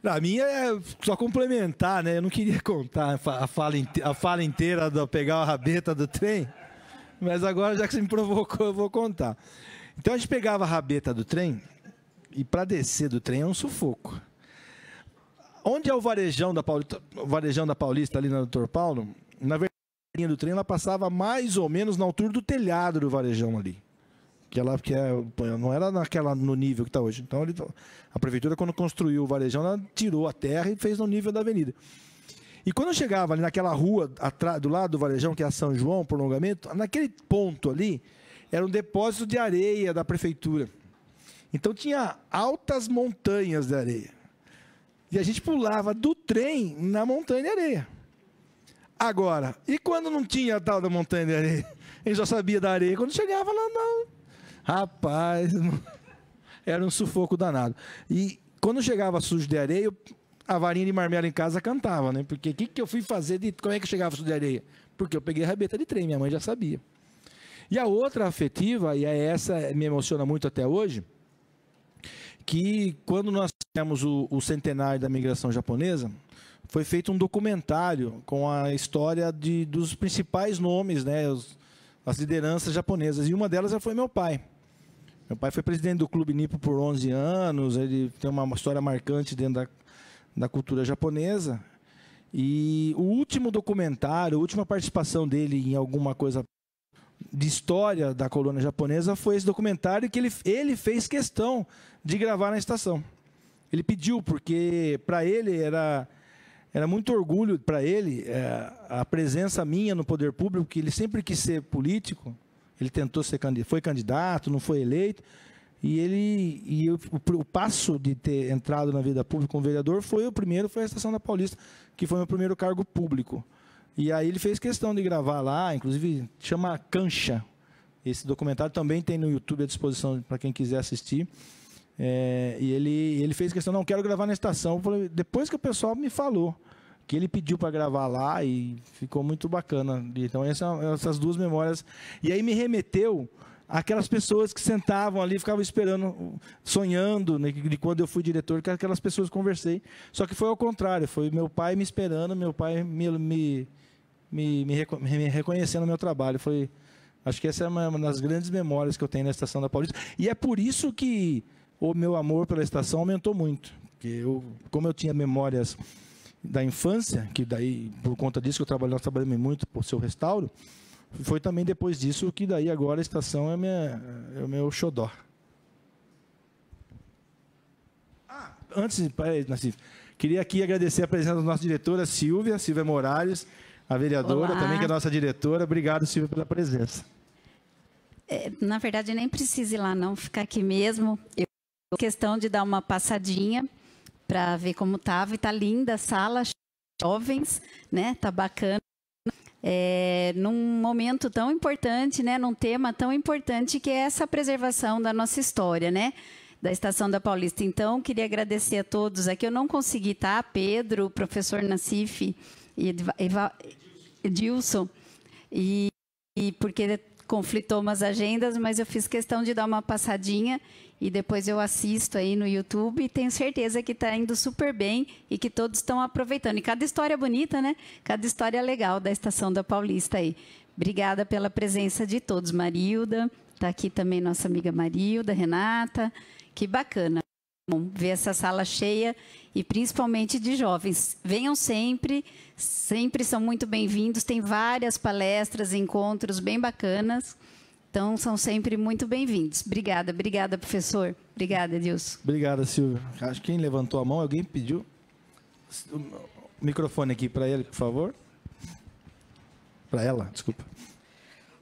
A minha é só complementar, né? Eu não queria contar a fala inteira de pegar a rabeta do trem, mas agora, já que você me provocou, eu vou contar. Então, a gente pegava a rabeta do trem, e para descer do trem é um sufoco. Onde é o varejão da Paulista, ali na Doutor Paulo, na verdade, a linha do trem ela passava mais ou menos na altura do telhado do varejão ali. Não era no nível que está hoje. Então, a prefeitura, quando construiu o varejão, ela tirou a terra e fez no nível da avenida. E quando eu chegava ali naquela rua, do lado do varejão, que é a São João, prolongamento, naquele ponto ali, era um depósito de areia da prefeitura. Então, tinha altas montanhas de areia. E a gente pulava do trem na montanha de areia. Agora, e quando não tinha a tal da montanha de areia? A gente só sabia da areia quando chegava lá, não. Rapaz, era um sufoco danado. E quando chegava sujo de areia, a varinha de marmelo em casa cantava, né? Porque o que eu fui fazer, como é que chegava sujo de areia? Porque eu peguei a rabeta de trem, minha mãe já sabia. E a outra afetiva, e essa me emociona muito até hoje, que quando nós tivemos o centenário da migração japonesa, foi feito um documentário com a história dos principais nomes, né, as lideranças japonesas, e uma delas foi meu pai. Meu pai foi presidente do Clube Nippon por 11 anos, ele tem uma história marcante dentro da cultura japonesa, e o último documentário, a última participação dele em alguma coisa de história da colônia japonesa foi esse documentário que ele fez questão de gravar na estação. Ele pediu, porque para ele era muito orgulho para ele a presença minha no poder público, que ele sempre quis ser político, ele tentou ser foi candidato, não foi eleito, e o passo de ter entrado na vida pública como vereador foi a Estação da Paulista, que foi meu primeiro cargo público. E aí ele fez questão de gravar lá, inclusive chama Cancha. Esse documentário também tem no YouTube à disposição para quem quiser assistir. E ele fez questão, não, quero gravar na estação. Depois que o pessoal me falou que ele pediu para gravar lá, e ficou muito bacana. Então, essas duas memórias. E aí me remeteu àquelas pessoas que sentavam ali, ficavam esperando, sonhando, né, de quando eu fui diretor, que aquelas pessoas conversei. Só que foi ao contrário, foi meu pai me esperando, meu pai me reconhecendo o meu trabalho. Acho que essa é uma das grandes memórias que eu tenho na Estação da Paulista. E é por isso que o meu amor pela estação aumentou muito. Porque como eu tinha memórias da infância, que daí, por conta disso que nós trabalhamos muito por seu restauro, foi também depois disso que daí agora a estação é o meu xodó. Antes, Nassif, queria aqui agradecer a presença da nossa diretora Silvia Moraes, a vereadora. Olá. Também, que é a nossa diretora. Obrigado, Silvia, pela presença. Na verdade, nem precisa ir lá, não, ficar aqui mesmo. Eu fiz questão de dar uma passadinha para ver como estava. E está linda a sala, jovens, né? Está bacana. Num momento tão importante, né? Num tema tão importante, que é essa preservação da nossa história, né? Da Estação da Paulista. Então, queria agradecer a todos aqui. Eu não consegui estar, Pedro, o professor Nassif e Edilson, e porque conflitou umas agendas, mas eu fiz questão de dar uma passadinha e depois eu assisto aí no YouTube e tenho certeza que está indo super bem e que todos estão aproveitando. E cada história bonita, né? Cada história legal da Estação da Paulista aí. Obrigada pela presença de todos. Marilda, Está aqui também nossa amiga Marilda, Renata. Que bacana. Bom, ver essa sala cheia e principalmente de jovens. Venham sempre, sempre são muito bem-vindos. Tem várias palestras, encontros bem bacanas. Então, são sempre muito bem-vindos. Obrigada, obrigada, professor. Obrigada, Edilson. Obrigada, Silvia. Acho que quem levantou a mão, alguém pediu. O microfone aqui para ele, por favor. Para ela, desculpa.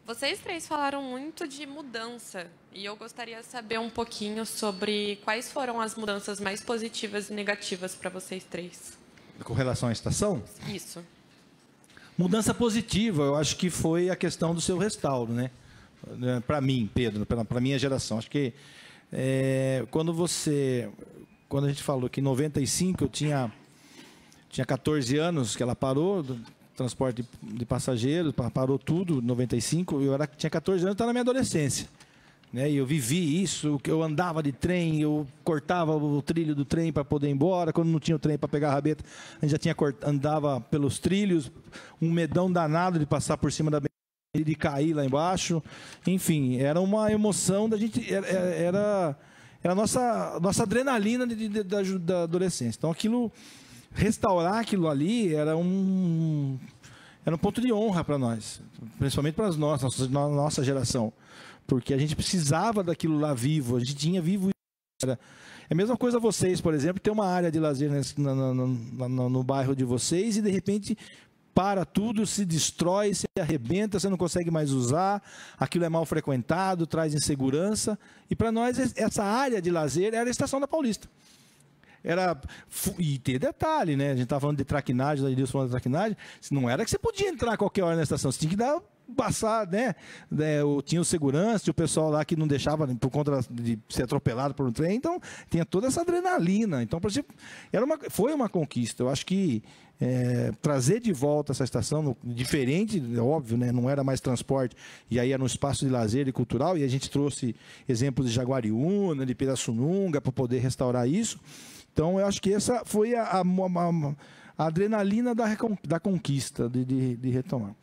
Vocês três falaram muito de mudança e eu gostaria de saber um pouquinho sobre quais foram as mudanças mais positivas e negativas para vocês três. Com relação à estação? Isso. Mudança positiva, eu acho que foi a questão do seu restauro, né? Para mim, Pedro, para a minha geração. Acho que quando a gente falou que em 95 eu tinha 14 anos que ela parou, transporte de passageiros, parou tudo, 95, tinha 14 anos, estava na minha adolescência. Né? E eu vivi isso, eu andava de trem, eu cortava o trilho do trem para poder ir embora, quando não tinha o trem para pegar a rabeta, a gente já andava pelos trilhos, um medão danado de passar por cima da de cair lá embaixo. Enfim, era uma emoção da gente, era a nossa adrenalina da adolescência. Então, restaurar aquilo ali era um ponto de honra para nós, principalmente para nossa geração, porque a gente precisava daquilo lá vivo, a gente tinha vivo. É a mesma coisa vocês, por exemplo, ter uma área de lazer no bairro de vocês e, de repente, para tudo, se destrói, se arrebenta, você não consegue mais usar, aquilo é mal frequentado, traz insegurança. E para nós, essa área de lazer era a Estação da Paulista. E tem detalhe, né? A gente estava falando de traquinagem, Edilson falando de traquinagem, não era que você podia entrar a qualquer hora na estação, você tinha que passar, né? Tinha o segurança, tinha o pessoal lá que não deixava por conta de ser atropelado por um trem, então tinha toda essa adrenalina. Então, por exemplo, foi uma conquista. Eu acho que trazer de volta essa estação, diferente, óbvio, né? Não era mais transporte, e aí era um espaço de lazer e cultural, e a gente trouxe exemplos de Jaguariúna, de Pirassununga, para poder restaurar isso. Então, eu acho que essa foi a adrenalina da conquista, de retomar.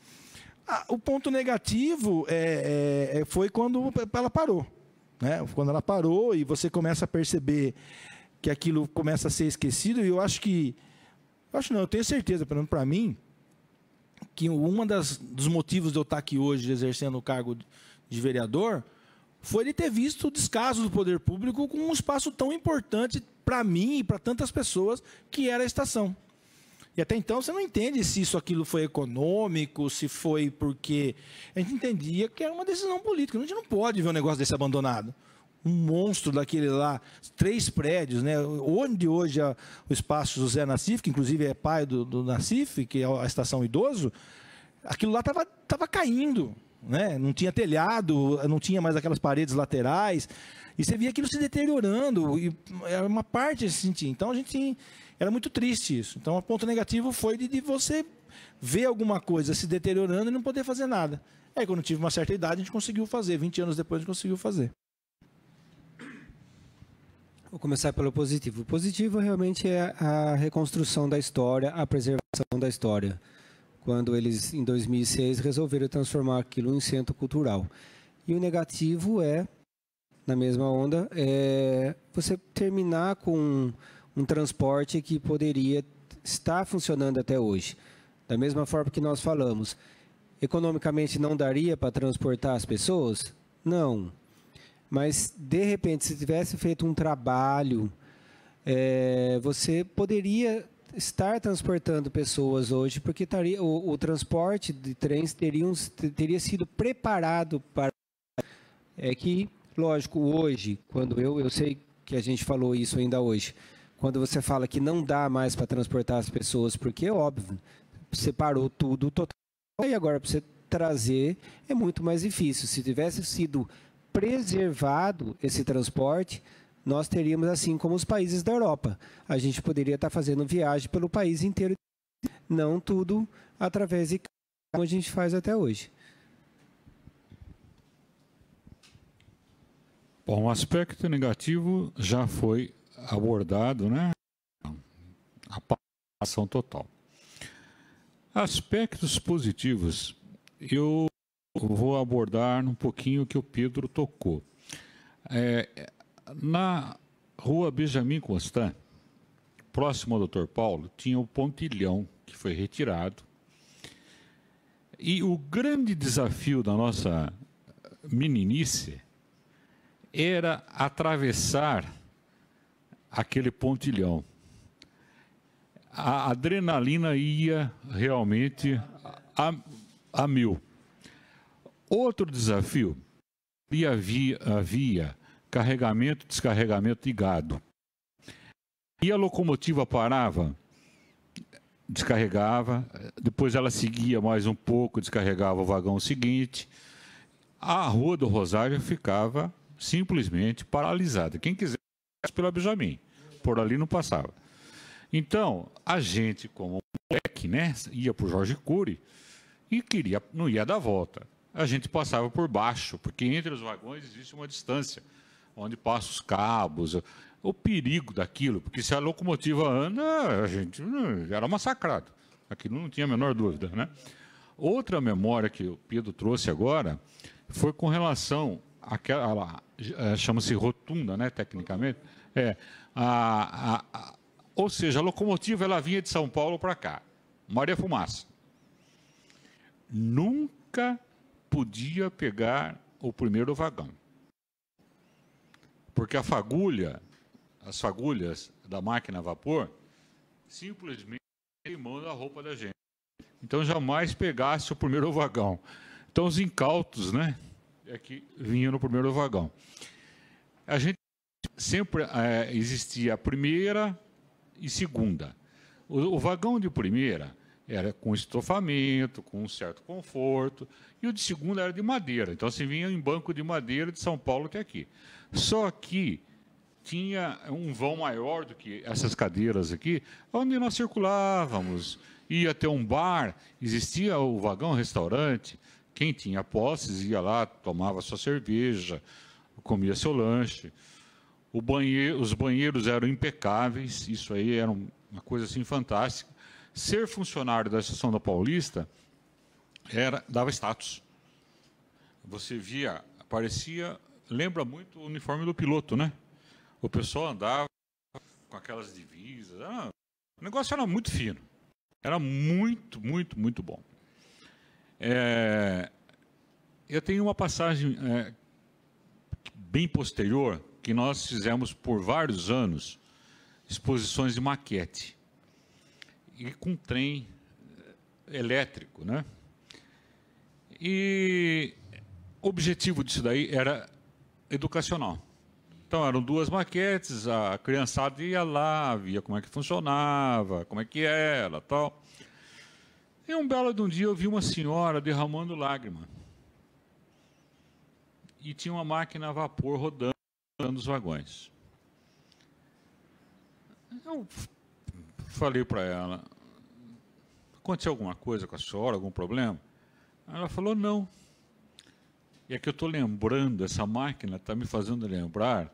O ponto negativo foi quando ela parou. Né? Quando ela parou e você começa a perceber que aquilo começa a ser esquecido, e eu tenho certeza, pelo menos para mim, que dos motivos de eu estar aqui hoje exercendo o cargo de vereador foi ele ter visto o descaso do poder público com um espaço tão importante para mim e para tantas pessoas, que era a estação. E até então você não entende se aquilo foi econômico, se foi porque... A gente entendia que era uma decisão política. A gente não pode ver um negócio desse abandonado. Um monstro daquele lá, 3 prédios, né? Onde hoje é o espaço José Nassif, que inclusive é pai do Nassif, que é a estação idoso, aquilo lá estava caindo. Né? Não tinha telhado, não tinha mais aquelas paredes laterais, e você via aquilo se deteriorando, e era uma parte se sentir. Então, era muito triste isso. Então, o ponto negativo foi de você ver alguma coisa se deteriorando e não poder fazer nada. Aí, quando tive uma certa idade, a gente conseguiu fazer. 20 anos depois, a gente conseguiu fazer. Vou começar pelo positivo. O positivo realmente é a reconstrução da história, a preservação da história. Quando eles, em 2006, resolveram transformar aquilo em centro cultural. E o negativo na mesma onda, você terminar com um transporte que poderia estar funcionando até hoje. Da mesma forma que nós falamos, economicamente não daria para transportar as pessoas? Não. Mas, de repente, se tivesse feito um trabalho, você poderia estar transportando pessoas hoje, porque o transporte de trens teria sido preparado para... lógico, hoje, quando eu sei que a gente falou isso ainda hoje, quando você fala que não dá mais para transportar as pessoas, porque é óbvio, você parou tudo total, e agora para você trazer é muito mais difícil. Se tivesse sido preservado esse transporte, nós teríamos, assim como os países da Europa, a gente poderia estar fazendo viagem pelo país inteiro, não tudo através de como a gente faz até hoje. Bom, o aspecto negativo já foi abordado, né? A participação total. Aspectos positivos, eu vou abordar um pouquinho o que o Pedro tocou. Na rua Benjamin Constant, próximo ao Dr. Paulo, tinha o pontilhão que foi retirado. E o grande desafio da nossa meninice era atravessar aquele pontilhão. A adrenalina ia realmente a mil. Outro desafio, havia carregamento e descarregamento de gado. E a locomotiva parava, descarregava, depois ela seguia mais um pouco, descarregava o vagão seguinte. A Rua do Rosário ficava simplesmente paralisada. Quem quisesse pela Benjamin, por ali não passava. Então, a gente, como moleque, né, ia para o Jorge Cury e não ia dar volta. A gente passava por baixo, porque entre os vagões existe uma distância, onde passam os cabos, o perigo daquilo, porque se a locomotiva anda, a gente era massacrado. Aquilo não tinha a menor dúvida, né? Outra memória que o Pedro trouxe agora foi com relação àquela, chama-se rotunda, né, tecnicamente. Ou seja, a locomotiva ela vinha de São Paulo para cá, Maria Fumaça. Nunca podia pegar o primeiro vagão, porque as fagulhas da máquina a vapor simplesmente queimando a roupa da gente. Então jamais pegasse o primeiro vagão. Então os incautos, né, é que vinham no primeiro vagão. A gente sempre existia a primeira e segunda. O vagão de primeira era com estofamento, com um certo conforto, e o de segunda era de madeira. Então se vinha em banco de madeira de São Paulo até aqui. Só que tinha um vão maior do que essas cadeiras aqui, onde nós circulávamos, ia ter um bar, existia o vagão-restaurante, quem tinha posses ia lá, tomava sua cerveja, comia seu lanche. Os banheiros eram impecáveis, isso aí era uma coisa assim fantástica. Ser funcionário da Estação da Paulista dava status. Você via, lembra muito o uniforme do piloto, né? O pessoal andava com aquelas divisas. O negócio era muito fino. Era muito, muito, muito bom. Eu tenho uma passagem bem posterior, que nós fizemos por vários anos, exposições de maquete. E com trem elétrico, né? E o objetivo disso daí era educacional. Então, eram duas maquetes, a criançada ia lá, via como é que funcionava, como é que era, tal. E um belo de um dia eu vi uma senhora derramando lágrima. E tinha uma máquina a vapor rodando nos vagões. Eu falei para ela, aconteceu alguma coisa com a senhora, algum problema? Ela falou, não. E é que eu estou lembrando, essa máquina está me fazendo lembrar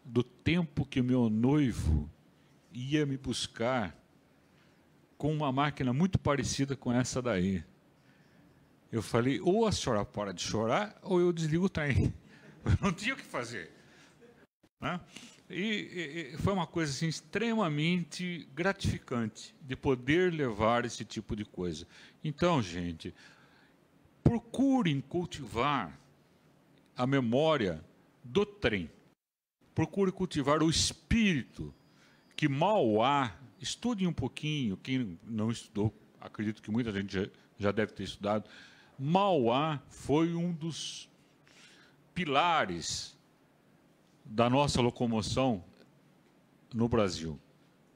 do tempo que o meu noivo ia me buscar com uma máquina muito parecida com essa daí. Eu falei, ou a senhora para de chorar, ou eu desligo o trem. Eu não tinha o que fazer. Né? E foi uma coisa assim, extremamente gratificante de poder levar esse tipo de coisa. Então, gente, procurem cultivar a memória do trem. Procure cultivar o espírito que Mauá, estudem um pouquinho, quem não estudou, acredito que muita gente já deve ter estudado, Mauá foi um dos pilares da nossa locomoção no Brasil.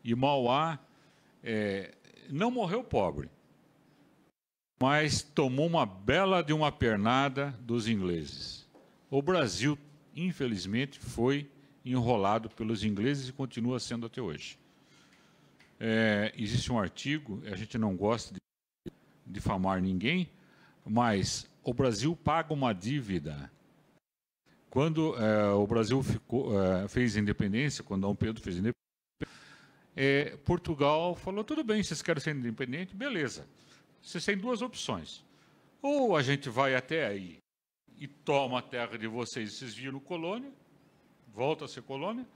E Mauá não morreu pobre, mas tomou uma bela de uma pernada dos ingleses. O Brasil, infelizmente, foi enrolado pelos ingleses e continua sendo até hoje. Existe um artigo, a gente não gosta de difamar ninguém, mas o Brasil paga uma dívida. Quando o Brasil fez independência, quando Dom Pedro fez independência, Portugal falou, tudo bem, vocês querem ser independente? Beleza. Vocês têm duas opções. Ou a gente vai até aí e toma a terra de vocês, vocês viram colônia, volta a ser colônia,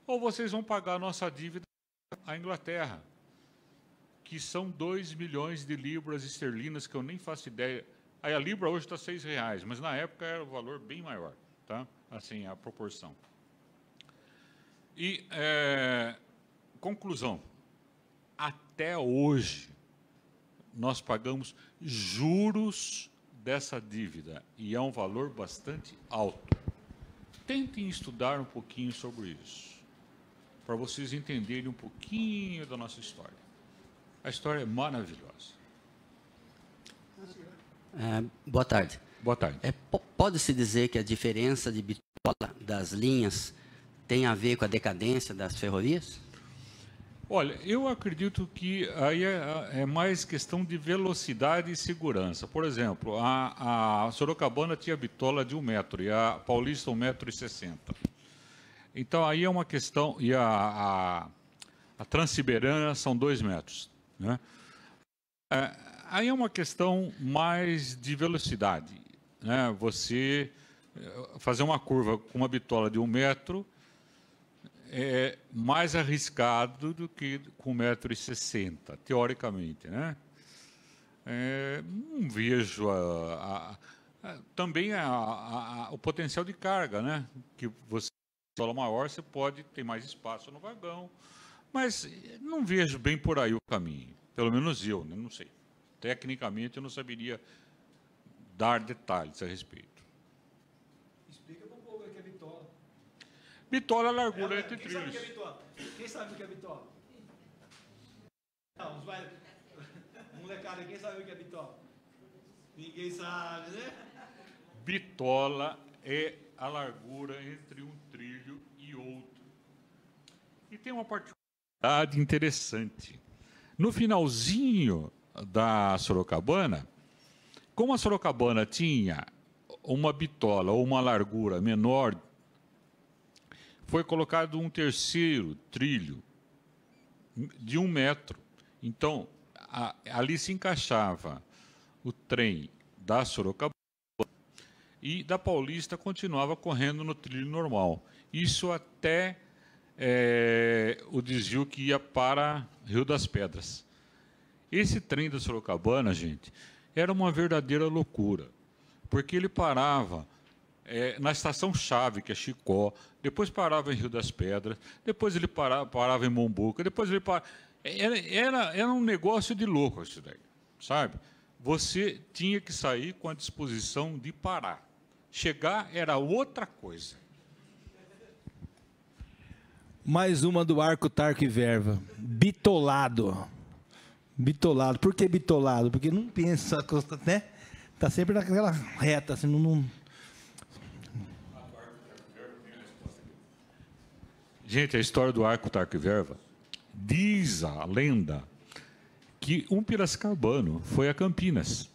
ou vocês vão pagar a nossa dívida à Inglaterra, que são 2 milhões de libras esterlinas, que eu nem faço ideia. Aí a libra hoje está R$6, mas na época era um valor bem maior, tá? Assim, a proporção. E, conclusão, até hoje, nós pagamos juros dessa dívida, e é um valor bastante alto. Tentem estudar um pouquinho sobre isso, para vocês entenderem um pouquinho da nossa história. A história é maravilhosa. Boa tarde. Boa tarde. Pode-se dizer que a diferença de bitola das linhas tem a ver com a decadência das ferrovias? Olha, eu acredito que aí é mais questão de velocidade e segurança. Por exemplo, a Sorocabana tinha bitola de 1 metro e a Paulista 1,60 m. Então, aí é uma questão... E a Transiberiana são 2 metros, né? Aí é uma questão mais de velocidade, né? Você fazer uma curva com uma bitola de 1 metro é mais arriscado do que com 1,60 m, teoricamente, né? Não vejo também o potencial de carga, né? Que você bitola maior, você pode ter mais espaço no vagão, mas não vejo bem por aí o caminho. Pelo menos eu, né? Não sei. Tecnicamente, eu não saberia dar detalhes a respeito. Explica para o povo o que é bitola. Bitola é a largura entre trilhos. Sabe o que é bitola? Quem sabe o que é bitola? Não, molecada, quem sabe o que é bitola? Ninguém sabe, né? Bitola é a largura entre um trilho e outro. E tem uma particularidade interessante. No finalzinho da Sorocabana, como a Sorocabana tinha uma bitola ou uma largura menor, foi colocado um terceiro trilho de 1 metro. Então, ali se encaixava o trem da Sorocabana e da Paulista continuava correndo no trilho normal. Isso até o desvio que ia para Rio das Pedras. Esse trem da Sorocabana, gente, era uma verdadeira loucura, porque ele parava na estação-chave, que é Chicó, depois parava em Rio das Pedras, depois ele parava em Mombuca, depois ele parava... Era um negócio de louco isso daí, sabe? Você tinha que sair com a disposição de parar. Chegar era outra coisa. Mais uma do Arco, Tarco e Verva. Bitolado. Bitolado. Por que bitolado? Porque não pensa, né? Tá sempre naquela reta, assim, não... Gente, a história do Arco, Tarco e Verva diz a lenda que um piracicabano foi a Campinas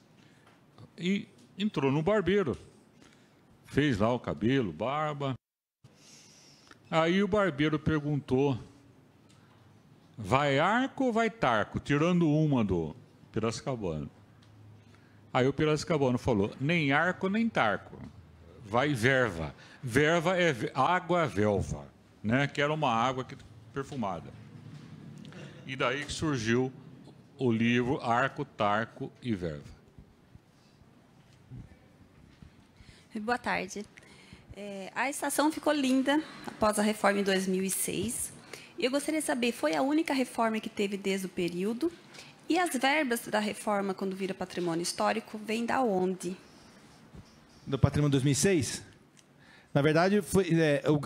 e entrou no barbeiro. Fez lá o cabelo, barba. Aí o barbeiro perguntou: vai arco ou vai tarco? Tirando uma do piracicabano. Aí o piracicabano falou: nem arco nem tarco. Vai verva. Verva é água velva, né? Que era uma água perfumada. E daí que surgiu o livro Arco, Tarco e Verva. Boa tarde. A estação ficou linda após a reforma em 2006. Eu gostaria de saber, foi a única reforma que teve desde o período? E as verbas da reforma, quando vira patrimônio histórico, vêm da onde? Do patrimônio 2006? Na verdade,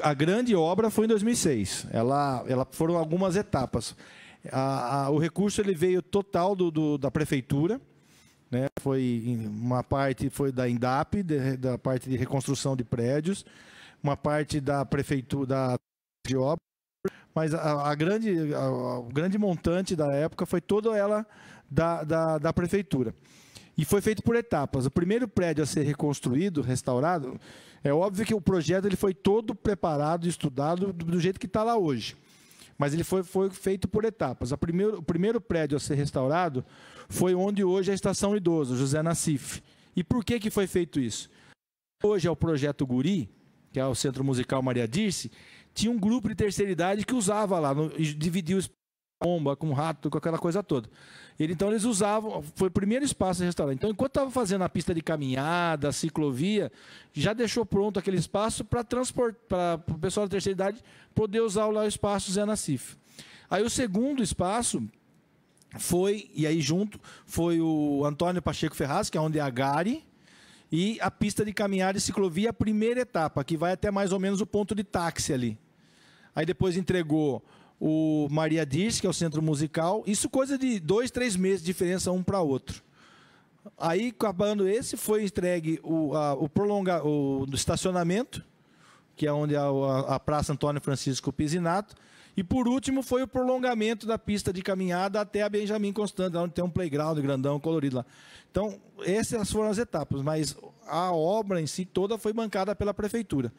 a grande obra foi em 2006. Ela foram algumas etapas. O recurso ele veio total da prefeitura, né? Uma parte foi da INDAP, da parte de reconstrução de prédios, uma parte da prefeitura de obra, mas o grande montante da época foi toda ela da prefeitura. E foi feito por etapas. O primeiro prédio a ser reconstruído, restaurado, é óbvio que o projeto ele foi todo preparado e estudado do jeito que está lá hoje. Mas ele foi feito por etapas. O primeiro prédio a ser restaurado foi onde hoje é a Estação Idoso, José Nassif. E por que que foi feito isso? Hoje é o Projeto Guri, que é o Centro Musical Maria Dirce, tinha um grupo de terceira idade que usava lá, dividia o espaço com bomba, com rato, com aquela coisa toda. Então eles usavam, foi o primeiro espaço de restaurante. Então, enquanto estava fazendo a pista de caminhada, a ciclovia, já deixou pronto aquele espaço para o pessoal da terceira idade poder usar lá o espaço Zé Nassif. Aí o segundo espaço foi, e aí junto, foi o Antônio Pacheco Ferraz, que é onde é a Gari, e a pista de caminhada e ciclovia, a primeira etapa, que vai até mais ou menos o ponto de táxi ali. Aí depois entregou o Maria Dirce, que é o centro musical, isso coisa de 2, 3 meses de diferença um para outro. Aí, acabando esse, foi entregue o estacionamento, que é onde a Praça Antônio Francisco Pisinato, e por último foi o prolongamento da pista de caminhada até a Benjamin Constant, onde tem um playground grandão colorido lá. Então, essas foram as etapas, mas a obra em si toda foi bancada pela prefeitura.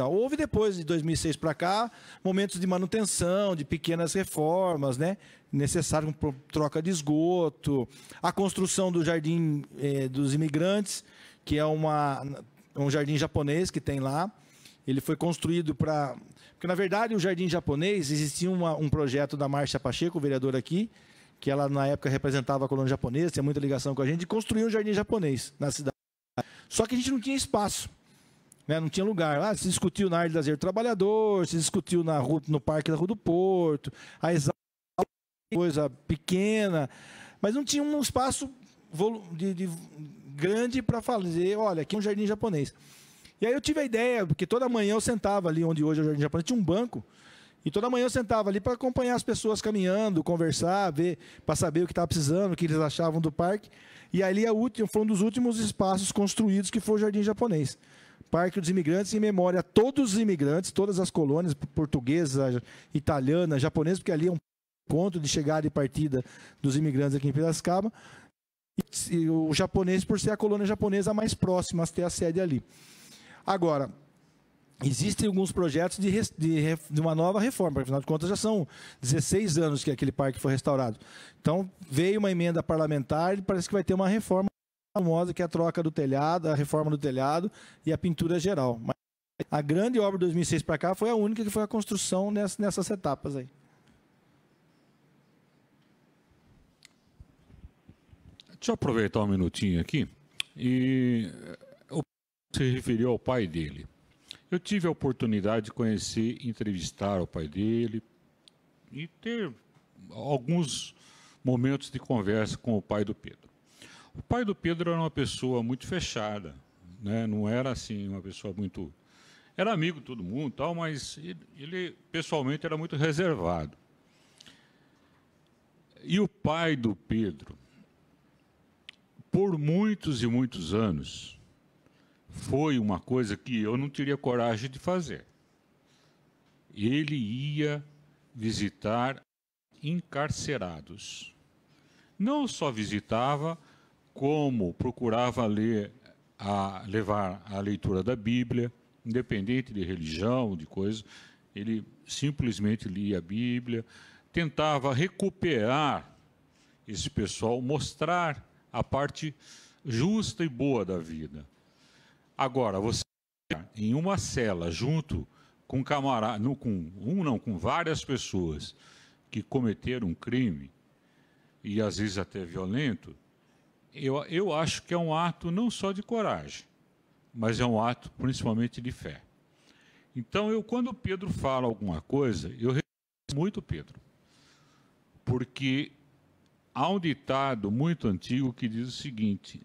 Houve depois, de 2006 para cá, momentos de manutenção, de pequenas reformas, né, necessário com troca de esgoto, a construção do Jardim dos Imigrantes, que é um jardim japonês que tem lá. Ele foi construído para... Porque, na verdade, o Jardim Japonês, existia um projeto da Márcia Pacheco, vereadora aqui, que ela, na época, representava a colônia japonesa, tinha muita ligação com a gente, de construir um jardim japonês na cidade. Só que a gente não tinha espaço, né? Não tinha lugar. Se discutiu na área de lazer do trabalhador, se discutiu no Parque da Rua do Porto, a exato coisa pequena, mas não tinha um espaço grande para fazer, olha, aqui é um jardim japonês. E aí eu tive a ideia, porque toda manhã eu sentava ali onde hoje é o Jardim Japonês, tinha um banco, e toda manhã eu sentava ali para acompanhar as pessoas caminhando, conversar, ver, para saber o que estava precisando, o que eles achavam do parque. E ali foi um dos últimos espaços construídos que foi o Jardim Japonês. Parque dos Imigrantes, em memória a todos os imigrantes, todas as colônias portuguesas, italianas, japonesas, porque ali é um ponto de chegada e partida dos imigrantes aqui em Piracicaba. E o japonês, por ser a colônia japonesa mais próxima a ter a sede ali. Agora, existem alguns projetos de uma nova reforma, porque, afinal de contas, já são 16 anos que aquele parque foi restaurado. Então, veio uma emenda parlamentar e parece que vai ter uma reforma famosa, que é a troca do telhado, a reforma do telhado e a pintura geral. Mas a grande obra de 2006 para cá foi a única que foi a construção nessas etapas aí. Deixa eu aproveitar um minutinho aqui se referiu ao pai dele. Eu tive a oportunidade de conhecer, entrevistar o pai dele e ter alguns momentos de conversa com o pai do Pedro. O pai do Pedro era uma pessoa muito fechada, né? Não era assim uma pessoa muito... Era amigo de todo mundo, tal, mas ele pessoalmente era muito reservado. E o pai do Pedro, por muitos e muitos anos, foi uma coisa que eu não teria coragem de fazer. Ele ia visitar encarcerados. Não só visitava, como procurava levar a leitura da Bíblia, independente de religião, de coisa. Ele simplesmente lia a Bíblia, tentava recuperar esse pessoal, mostrar a parte justa e boa da vida. Agora, você em uma cela, junto com com várias pessoas que cometeram um crime, e às vezes até violento, eu acho que é um ato não só de coragem, mas é um ato principalmente de fé. Então, quando o Pedro fala alguma coisa, eu respeito muito o Pedro, porque há um ditado muito antigo que diz o seguinte: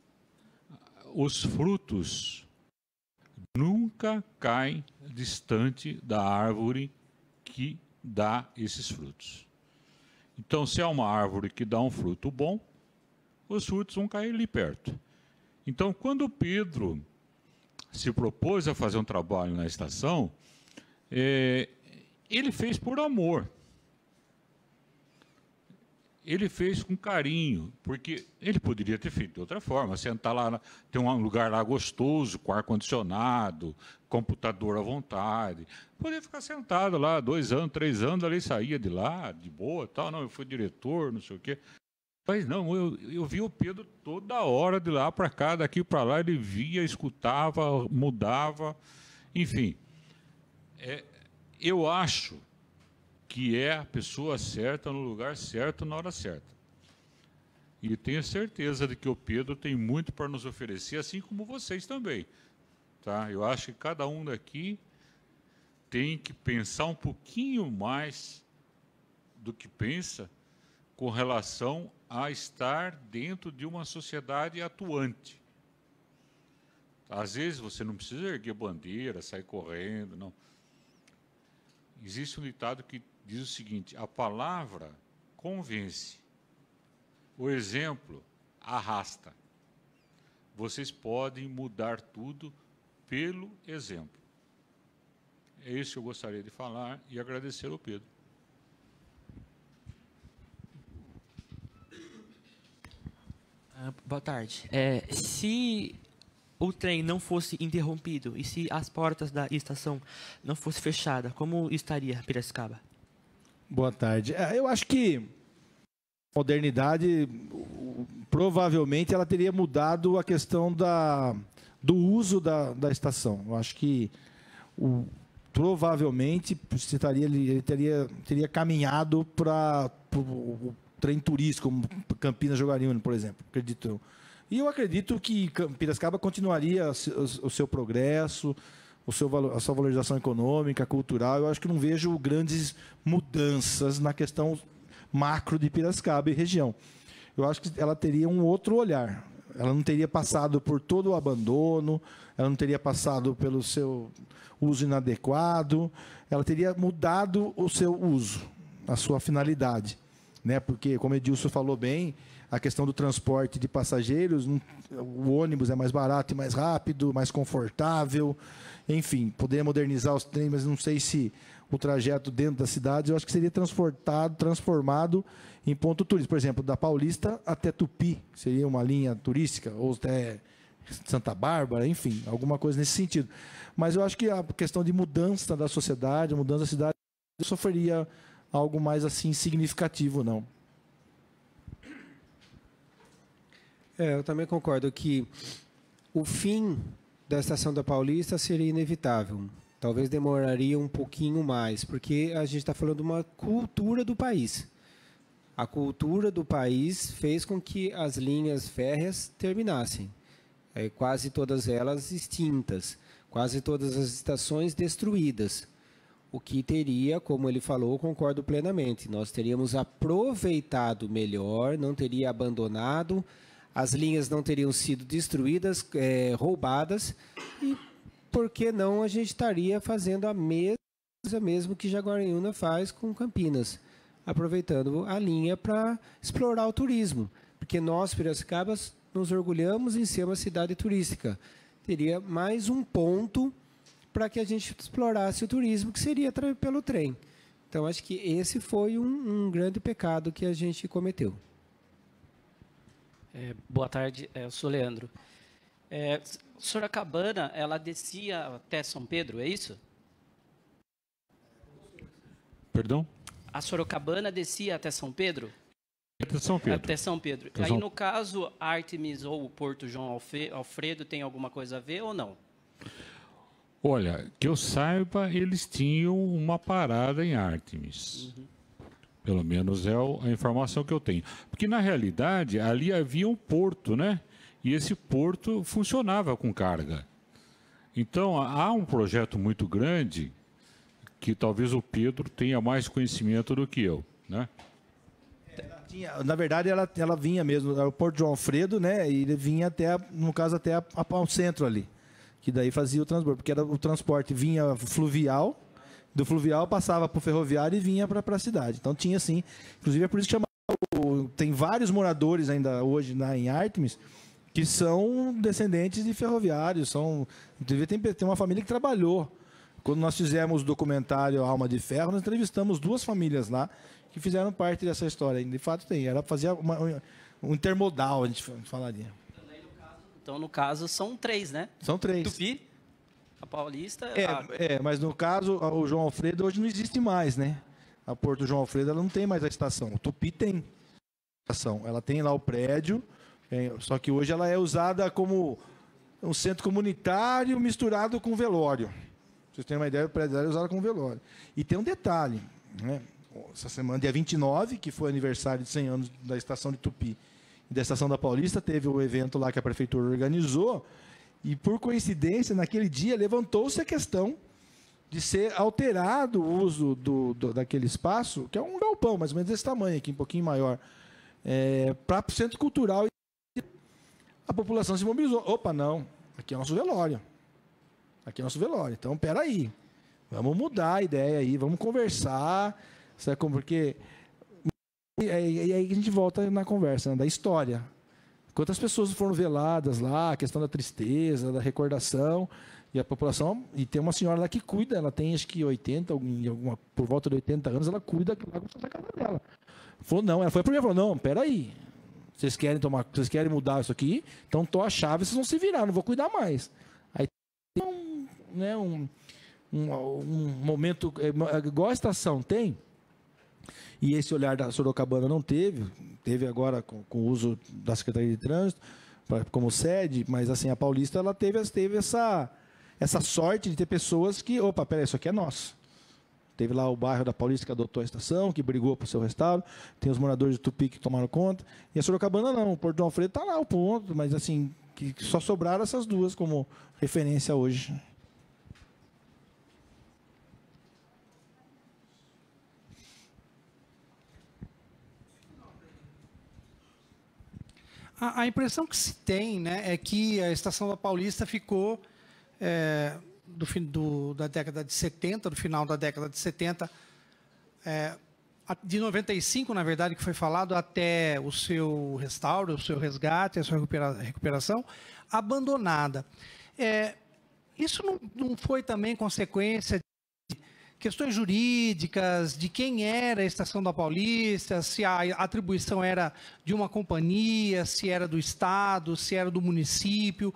os frutos nunca caem distante da árvore que dá esses frutos. Então, se é uma árvore que dá um fruto bom, os frutos vão cair ali perto. Então, quando Pedro se propôs a fazer um trabalho na estação, ele fez por amor. Ele fez com carinho, porque ele poderia ter feito de outra forma, sentar lá, tem um lugar lá gostoso, com ar-condicionado, computador à vontade. Poderia ficar sentado lá 2 anos, 3 anos, ali saía de lá, de boa, tal. Não, eu fui diretor, não sei o quê. Mas não, eu vi o Pedro toda hora, de lá para cá, daqui para lá, ele via, escutava, mudava, enfim. Eu acho que é a pessoa certa, no lugar certo, na hora certa. E tenho certeza de que o Pedro tem muito para nos oferecer, assim como vocês também. Tá? Eu acho que cada um daqui tem que pensar um pouquinho mais do que pensa com relação a estar dentro de uma sociedade atuante. Às vezes você não precisa erguer bandeira, sair correndo, não. Existe um ditado que diz o seguinte: a palavra convence, o exemplo arrasta. Vocês podem mudar tudo pelo exemplo. É isso que eu gostaria de falar e agradecer ao Pedro. Boa tarde. Se o trem não fosse interrompido e se as portas da estação não fossem fechadas, como estaria Piracicaba? Boa tarde. Eu acho que a modernidade, provavelmente, ela teria mudado a questão do uso da estação. Eu acho que, provavelmente, ele teria caminhado para o trem turístico, como Campinas Jogarinho, por exemplo, acredito eu. E eu acredito que Piracicaba continuaria o seu progresso, a sua valorização econômica, cultural. Eu acho que não vejo grandes mudanças na questão macro de Piracicaba e região. Eu acho que ela teria um outro olhar. Ela não teria passado por todo o abandono, ela não teria passado pelo seu uso inadequado, ela teria mudado o seu uso, a sua finalidade. Né? Porque, como o Edilson falou bem, a questão do transporte de passageiros, o ônibus é mais barato e mais rápido, mais confortável, enfim, poderia modernizar os trens, mas não sei se o trajeto dentro da cidade, eu acho que seria transformado em ponto turístico. Por exemplo, da Paulista até Tupi, seria uma linha turística, ou até Santa Bárbara, enfim, alguma coisa nesse sentido. Mas eu acho que a questão de mudança da sociedade, a mudança da cidade, sofreria algo mais assim significativo, não. Eu também concordo que o fim da Estação da Paulista seria inevitável. Talvez demoraria um pouquinho mais, porque a gente está falando de uma cultura do país. A cultura do país fez com que as linhas férreas terminassem. Quase todas elas extintas, quase todas as estações destruídas. O que teria, como ele falou, concordo plenamente, nós teríamos aproveitado melhor, não teria abandonado, as linhas não teriam sido destruídas, roubadas, e por que não a gente estaria fazendo a mesma coisa mesmo que Jaguariúna faz com Campinas, aproveitando a linha para explorar o turismo, porque nós, Piracicabas, nos orgulhamos em ser uma cidade turística. Teria mais um ponto para que a gente explorasse o turismo, que seria pelo trem. Então, acho que esse foi um grande pecado que a gente cometeu. Boa tarde, eu sou Leandro. Sorocabana, ela descia até São Pedro, é isso? Perdão? A Sorocabana descia até São Pedro? Até São Pedro. Até São Pedro. Aí, no caso, Ártemis ou o Porto João Alfredo tem alguma coisa a ver ou não? Olha, que eu saiba, eles tinham uma parada em Ártemis. Uhum. Pelo menos é a informação que eu tenho. Porque, na realidade, ali havia um porto, né? E esse porto funcionava com carga. Então, há um projeto muito grande que talvez o Pedro tenha mais conhecimento do que eu, né? Na verdade, ela vinha mesmo, era o Porto João Alfredo, né? E ele vinha até, no caso, até ao centro ali. Que daí fazia o transporte, porque o transporte vinha fluvial, do fluvial passava para o ferroviário e vinha para a cidade. Então tinha assim, inclusive é por isso que tem vários moradores ainda hoje em Ártemis que são descendentes de ferroviários, tem uma família que trabalhou. Quando nós fizemos o documentário Alma de Ferro, nós entrevistamos 2 famílias lá que fizeram parte dessa história. De fato tem, ela fazia um intermodal, a gente falaria. Então, no caso, são 3, né? São 3. Tupi, a Paulista... mas no caso, o João Alfredo hoje não existe mais, né? A Porto João Alfredo ela não tem mais a estação. O Tupi tem. ela tem lá o prédio, só que hoje ela é usada como um centro comunitário misturado com velório. Vocês terem uma ideia, o prédio é usado como velório. E tem um detalhe, né? Essa semana, dia 29, que foi aniversário de 100 anos da estação de Tupi e da estação da Paulista, teve o evento lá que a prefeitura organizou, e por coincidência, naquele dia, levantou-se a questão de ser alterado o uso daquele espaço, que é um galpão, mais ou menos desse tamanho aqui, um pouquinho maior, para o centro cultural. A população se mobilizou. Opa, não, aqui é nosso velório. Aqui é nosso velório. Então, espera aí. Vamos mudar a ideia aí, vamos conversar. Sabe como? Porque... E aí a gente volta na conversa, né, da história. Quantas pessoas foram veladas lá, a questão da tristeza, da recordação, e a população... E tem uma senhora lá que cuida, ela tem acho que 80, por volta de 80 anos, ela cuida lá da casa dela. Falou, não, ela foi a primeira, falou, não, peraí. Vocês querem mudar isso aqui? Então, tô a chave, vocês vão se virar, não vou cuidar mais. Aí tem um momento, igual a estação tem, e esse olhar da Sorocabana não teve agora com o uso da Secretaria de Trânsito como sede, mas assim, a Paulista ela teve essa sorte de ter pessoas que, opa, peraí, isso aqui é nosso. Teve lá o bairro da Paulista que adotou a estação, que brigou por seu restauro. Tem os moradores de Tupi que tomaram conta. E a Sorocabana não. O Porto do Alfredo está lá o ponto, mas assim, que só sobraram essas duas como referência hoje. A impressão que se tem, né, é que a estação da Paulista ficou... da década de 70, do final da década de 70, de 95, na verdade, que foi falado, até o seu restauro, o seu resgate, a sua recuperação, abandonada. Isso não foi também consequência de questões jurídicas, de quem era a Estação da Paulista, se a atribuição era de uma companhia, se era do Estado, se era do município?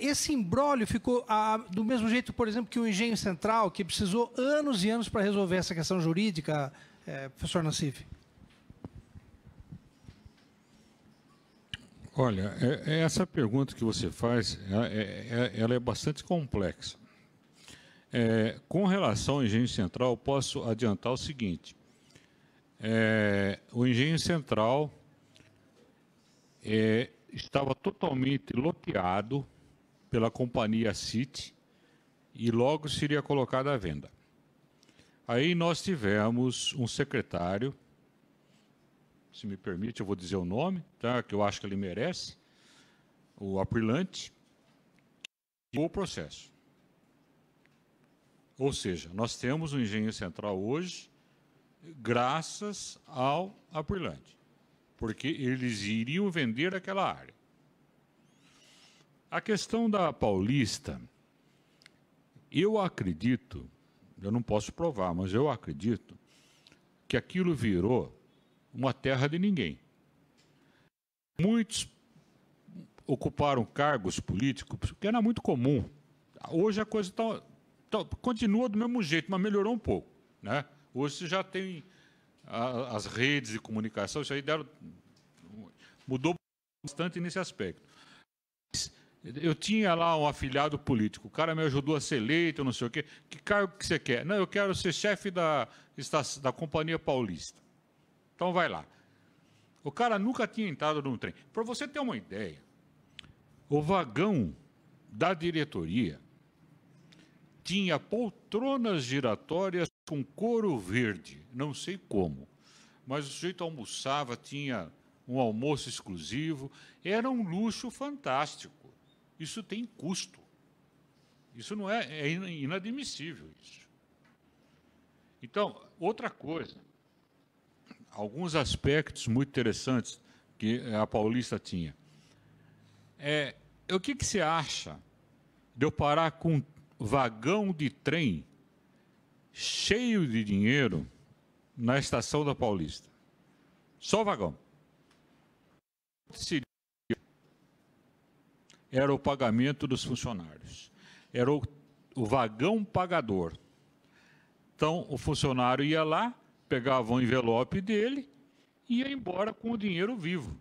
Esse imbróglio ficou do mesmo jeito, por exemplo, que o Engenho Central, que precisou anos e anos para resolver essa questão jurídica, professor Nassif? Olha, essa pergunta que você faz, ela é bastante complexa. Com relação ao Engenho Central, eu posso adiantar o seguinte. O Engenho Central estava totalmente loteado pela companhia City e logo seria colocado à venda. Aí nós tivemos um secretário, se me permite, eu vou dizer o nome, tá, que eu acho que ele merece, o Aprilante, que o processo. Ou seja, nós temos o Engenho Central hoje graças ao Aprilante, porque eles iriam vender aquela área. A questão da Paulista, eu acredito, eu não posso provar, mas eu acredito que aquilo virou uma terra de ninguém. Muitos ocuparam cargos políticos, que era muito comum. Hoje a coisa continua do mesmo jeito, mas melhorou um pouco, né? Hoje você já tem as redes de comunicação, isso aí mudou bastante nesse aspecto. Eu tinha lá um afiliado político, o cara me ajudou a ser eleito, não sei o quê. Que cargo que você quer? Não, eu quero ser chefe da Companhia Paulista. Então vai lá. O cara nunca tinha entrado num trem. Para você ter uma ideia, o vagão da diretoria tinha poltronas giratórias com couro verde, não sei como, mas o sujeito almoçava, tinha um almoço exclusivo, era um luxo fantástico. Isso tem custo. Isso não é inadmissível isso. Então, outra coisa, alguns aspectos muito interessantes que a Paulista tinha. O que você acha de eu parar com um vagão de trem cheio de dinheiro na estação da Paulista? Só vagão. Era o pagamento dos funcionários. Era o vagão pagador. Então, o funcionário ia lá, pegava um envelope dele e ia embora com o dinheiro vivo.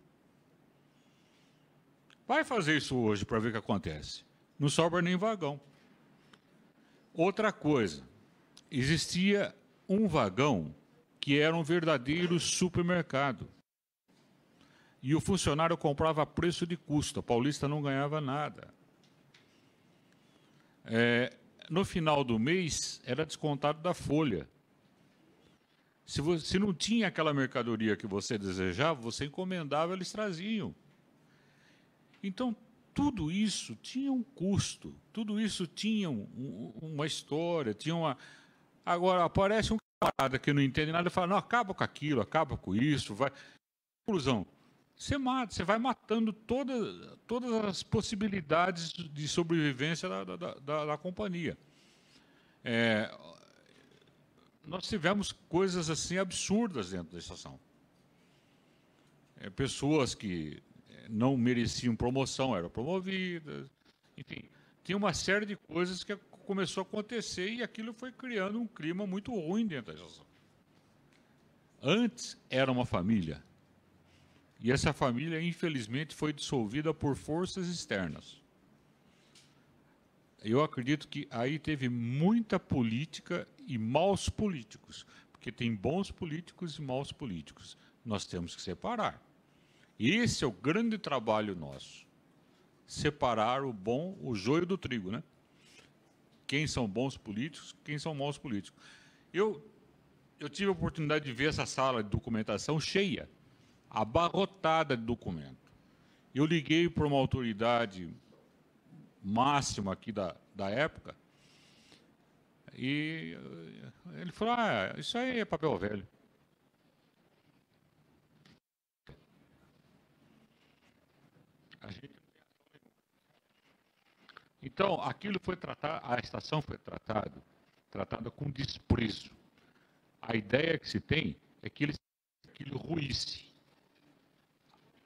Vai fazer isso hoje para ver o que acontece. Não sobra nem vagão. Outra coisa, existia um vagão que era um verdadeiro supermercado. E o funcionário comprava a preço de custo, a Paulista não ganhava nada. No final do mês, era descontado da folha. Se não tinha aquela mercadoria que você desejava, você encomendava, eles traziam. Então, tudo isso tinha um custo, tudo isso tinha uma história, tinha uma... Agora, aparece um camarada que não entende nada e fala, não, acaba com aquilo, acaba com isso, vai... Conclusão, você vai matando todas as possibilidades de sobrevivência da companhia. Nós tivemos coisas assim absurdas dentro da estação. Pessoas que não mereciam promoção eram promovidas, enfim, tinha uma série de coisas que começou a acontecer e aquilo foi criando um clima muito ruim dentro da estação. Antes era uma família. E essa família, infelizmente, foi dissolvida por forças externas. Eu acredito que aí teve muita política e maus políticos, porque tem bons políticos e maus políticos. Nós temos que separar. E esse é o grande trabalho nosso. Separar o joio do trigo, né? Quem são bons políticos, quem são maus políticos. Eu tive a oportunidade de ver essa sala de documentação cheia, abarrotada de documento. Eu liguei para uma autoridade máxima aqui da época e ele falou, isso aí é papel velho. Então, aquilo foi tratado, a estação foi tratada com desprezo. A ideia que se tem é que aquilo ruísse.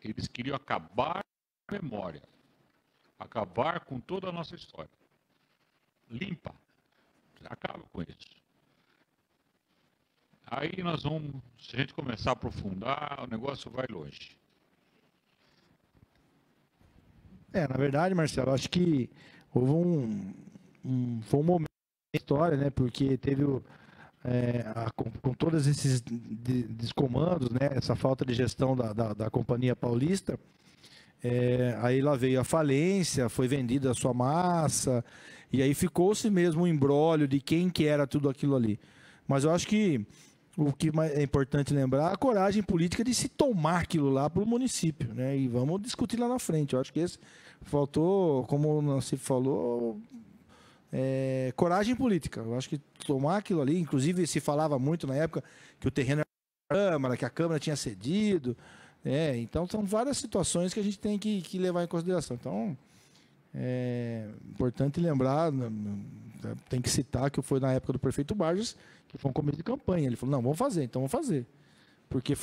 Eles queriam acabar com a memória, acabar com toda a nossa história. Limpa, acaba com isso. Aí nós vamos, se a gente começar a aprofundar, o negócio vai longe. Na verdade, Marcelo, acho que houve foi um momento da história, né? Porque teve com todos esses descomandos, né? Essa falta de gestão da Companhia Paulista, aí lá veio a falência, foi vendida a sua massa, e aí ficou-se mesmo um imbróglio de quem que era tudo aquilo ali. Mas eu acho que o que é importante lembrar é a coragem política de se tomar aquilo lá para o município, né? E vamos discutir lá na frente. Eu acho que esse faltou, como o Nancy falou, coragem política. Eu acho que tomar aquilo ali, inclusive se falava muito na época que o terreno era da Câmara, que a Câmara tinha cedido. Então são várias situações que a gente tem que levar em consideração. Então, é importante lembrar, tem que citar que foi na época do prefeito Barges, que foi um começo de campanha. Ele falou, não, vamos fazer, então vamos fazer. Porque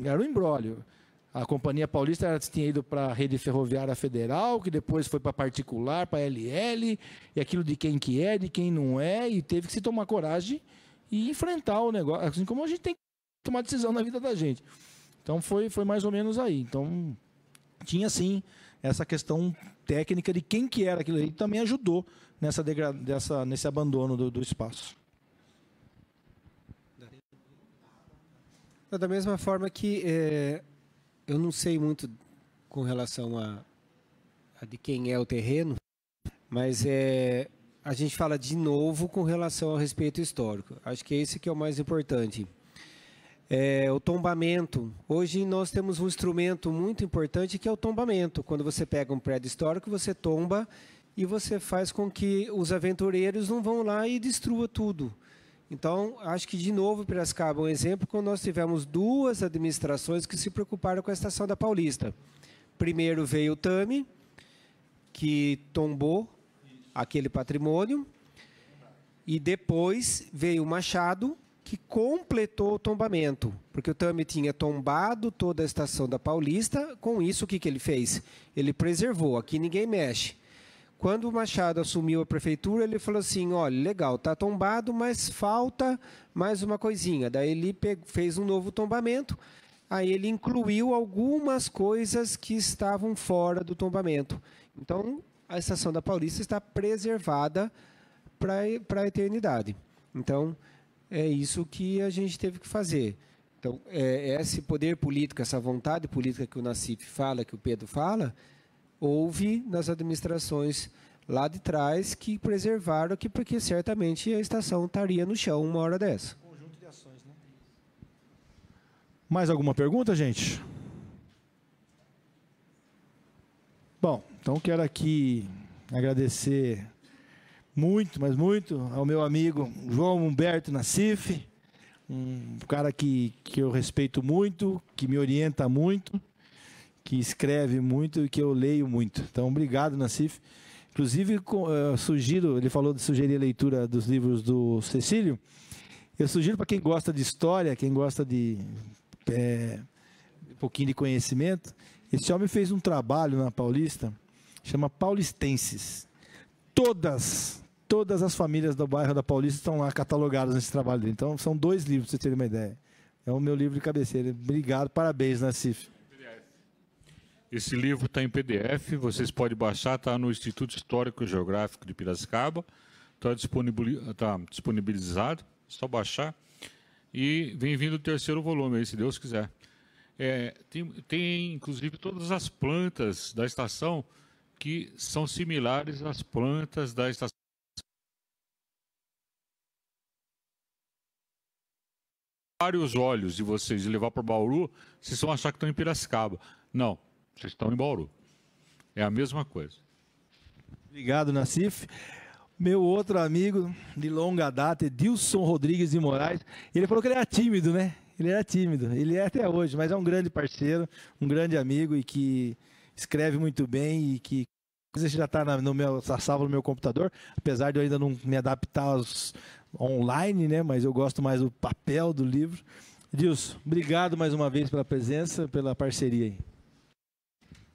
era um imbróglio. A Companhia Paulista tinha ido para a Rede Ferroviária Federal, que depois foi para particular, para a LL, e aquilo de quem que é, de quem não é, e teve que se tomar coragem e enfrentar o negócio, assim como a gente tem que tomar decisão na vida da gente. Então foi mais ou menos aí. Então tinha sim essa questão técnica de quem que era aquilo aí, também ajudou nesse abandono do espaço. Da mesma forma que eu não sei muito com relação a de quem é o terreno, mas a gente fala de novo com relação ao respeito histórico. Acho que esse que é o mais importante. O tombamento. Hoje nós temos um instrumento muito importante que é o tombamento. Quando você pega um prédio histórico, você tomba e você faz com que os aventureiros não vão lá e destrua tudo. Então, acho que, de novo, Piracicaba é um exemplo, quando nós tivemos duas administrações que se preocuparam com a Estação da Paulista. Primeiro veio o TAMI, que tombou aquele patrimônio, e depois veio o Machado, que completou o tombamento, porque o TAMI tinha tombado toda a Estação da Paulista. Com isso, o que ele fez? Ele preservou, aqui ninguém mexe. Quando o Machado assumiu a prefeitura, ele falou assim, olha, legal, está tombado, mas falta mais uma coisinha. Daí ele fez um novo tombamento. aí ele incluiu algumas coisas que estavam fora do tombamento. Então, a Estação da Paulista está preservada para a eternidade. Então, é isso que a gente teve que fazer. Então, esse poder político, essa vontade política que o Nassif fala, que o Pedro fala, houve nas administrações lá de trás que preservaram aqui, porque certamente a estação estaria no chão uma hora dessa. Conjunto de ações, né? Mais alguma pergunta, gente? Bom, então quero aqui agradecer muito, mas muito, ao meu amigo João Humberto Nassif, um cara que eu respeito muito, que me orienta muito, que escreve muito e que eu leio muito. Então, obrigado, Nassif. Inclusive, sugiro, ele falou de sugerir a leitura dos livros do Cecílio. Eu sugiro para quem gosta de história, quem gosta de um pouquinho de conhecimento, esse homem fez um trabalho na Paulista, chama Paulistenses. Todas as famílias do bairro da Paulista estão lá catalogadas nesse trabalho dele. Então, são 2 livros, para vocês terem uma ideia. É o meu livro de cabeceira. Obrigado, parabéns, Nassif. Esse livro está em PDF, vocês podem baixar, está no Instituto Histórico e Geográfico de Piracicaba, está disponibilizado, é só baixar. E vem vindo o 3º volume aí, se Deus quiser. Tem, inclusive, todas as plantas da estação que são similares às plantas da estação. Vários olhos de vocês de levar para Bauru, vocês vão achar que estão em Piracicaba. Não, vocês estão em Bauru. É a mesma coisa. Obrigado, Nassif. Meu outro amigo de longa data, Edilson Rodrigues de Moraes, ele falou que ele era tímido, né? Ele era tímido, ele é até hoje, mas é um grande parceiro, um grande amigo e que escreve muito bem e que já está salvo no meu computador, apesar de eu ainda não me adaptar aos online, né? Mas eu gosto mais do papel do livro. Edilson, obrigado mais uma vez pela presença, pela parceria aí.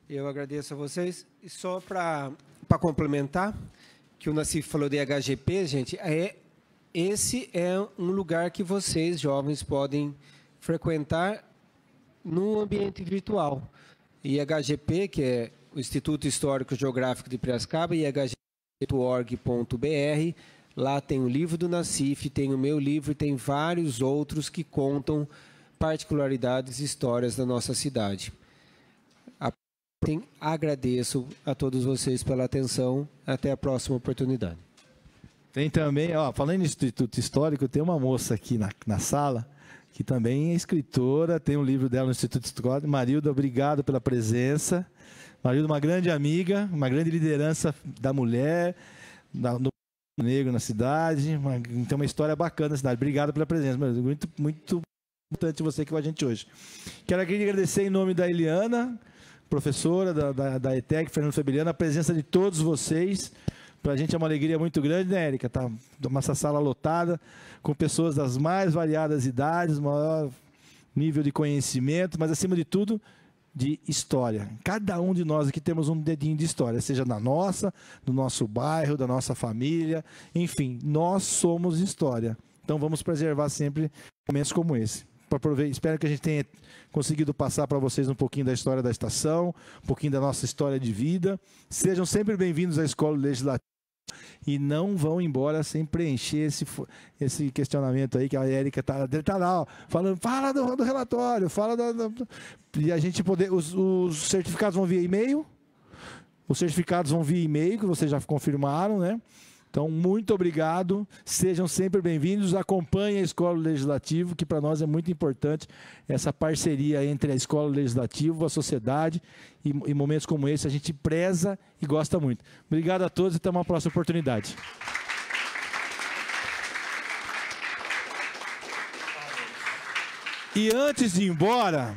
Eu agradeço a vocês. E só para complementar, que o Nassif falou de HGP, gente, esse é um lugar que vocês, jovens, podem frequentar no ambiente virtual. IHGP, que é o Instituto Histórico e Geográfico de Piracicaba, ihgp.org.br. Lá tem o livro do Nassif, tem o meu livro e tem vários outros que contam particularidades e histórias da nossa cidade. Agradeço a todos vocês pela atenção. Até a próxima oportunidade. Tem também, falando em Instituto Histórico, tem uma moça aqui na sala que também é escritora, tem um livro dela no Instituto Histórico. Marilda, obrigado pela presença. Marilda, uma grande amiga, uma grande liderança da mulher, do negro na cidade. Tem uma história bacana na cidade. Obrigado pela presença, Marilda. Muito, muito importante você aqui com a gente hoje. Quero aqui agradecer em nome da Eliana, professora da ETEC, Fernando Febeliano, a presença de todos vocês. Para a gente é uma alegria muito grande, né, Érica? Tá nossa sala lotada, com pessoas das mais variadas idades, maior nível de conhecimento, mas, acima de tudo, de história. Cada um de nós aqui temos um dedinho de história, seja da nossa, do nosso bairro, da nossa família, enfim, nós somos história. Então, vamos preservar sempre momentos como esse. Espero que a gente tenha conseguido passar para vocês um pouquinho da história da estação, um pouquinho da nossa história de vida. Sejam sempre bem-vindos à Escola Legislativa e não vão embora sem preencher esse questionamento aí que a Érica tá lá, falando, fala do relatório, e a gente poder, os certificados vão via e-mail, que vocês já confirmaram, né? Então, muito obrigado, sejam sempre bem-vindos, acompanhem a Escola Legislativa, que para nós é muito importante, essa parceria entre a Escola Legislativa, a sociedade, e momentos como esse a gente preza e gosta muito. Obrigado a todos e até uma próxima oportunidade. E antes de ir embora,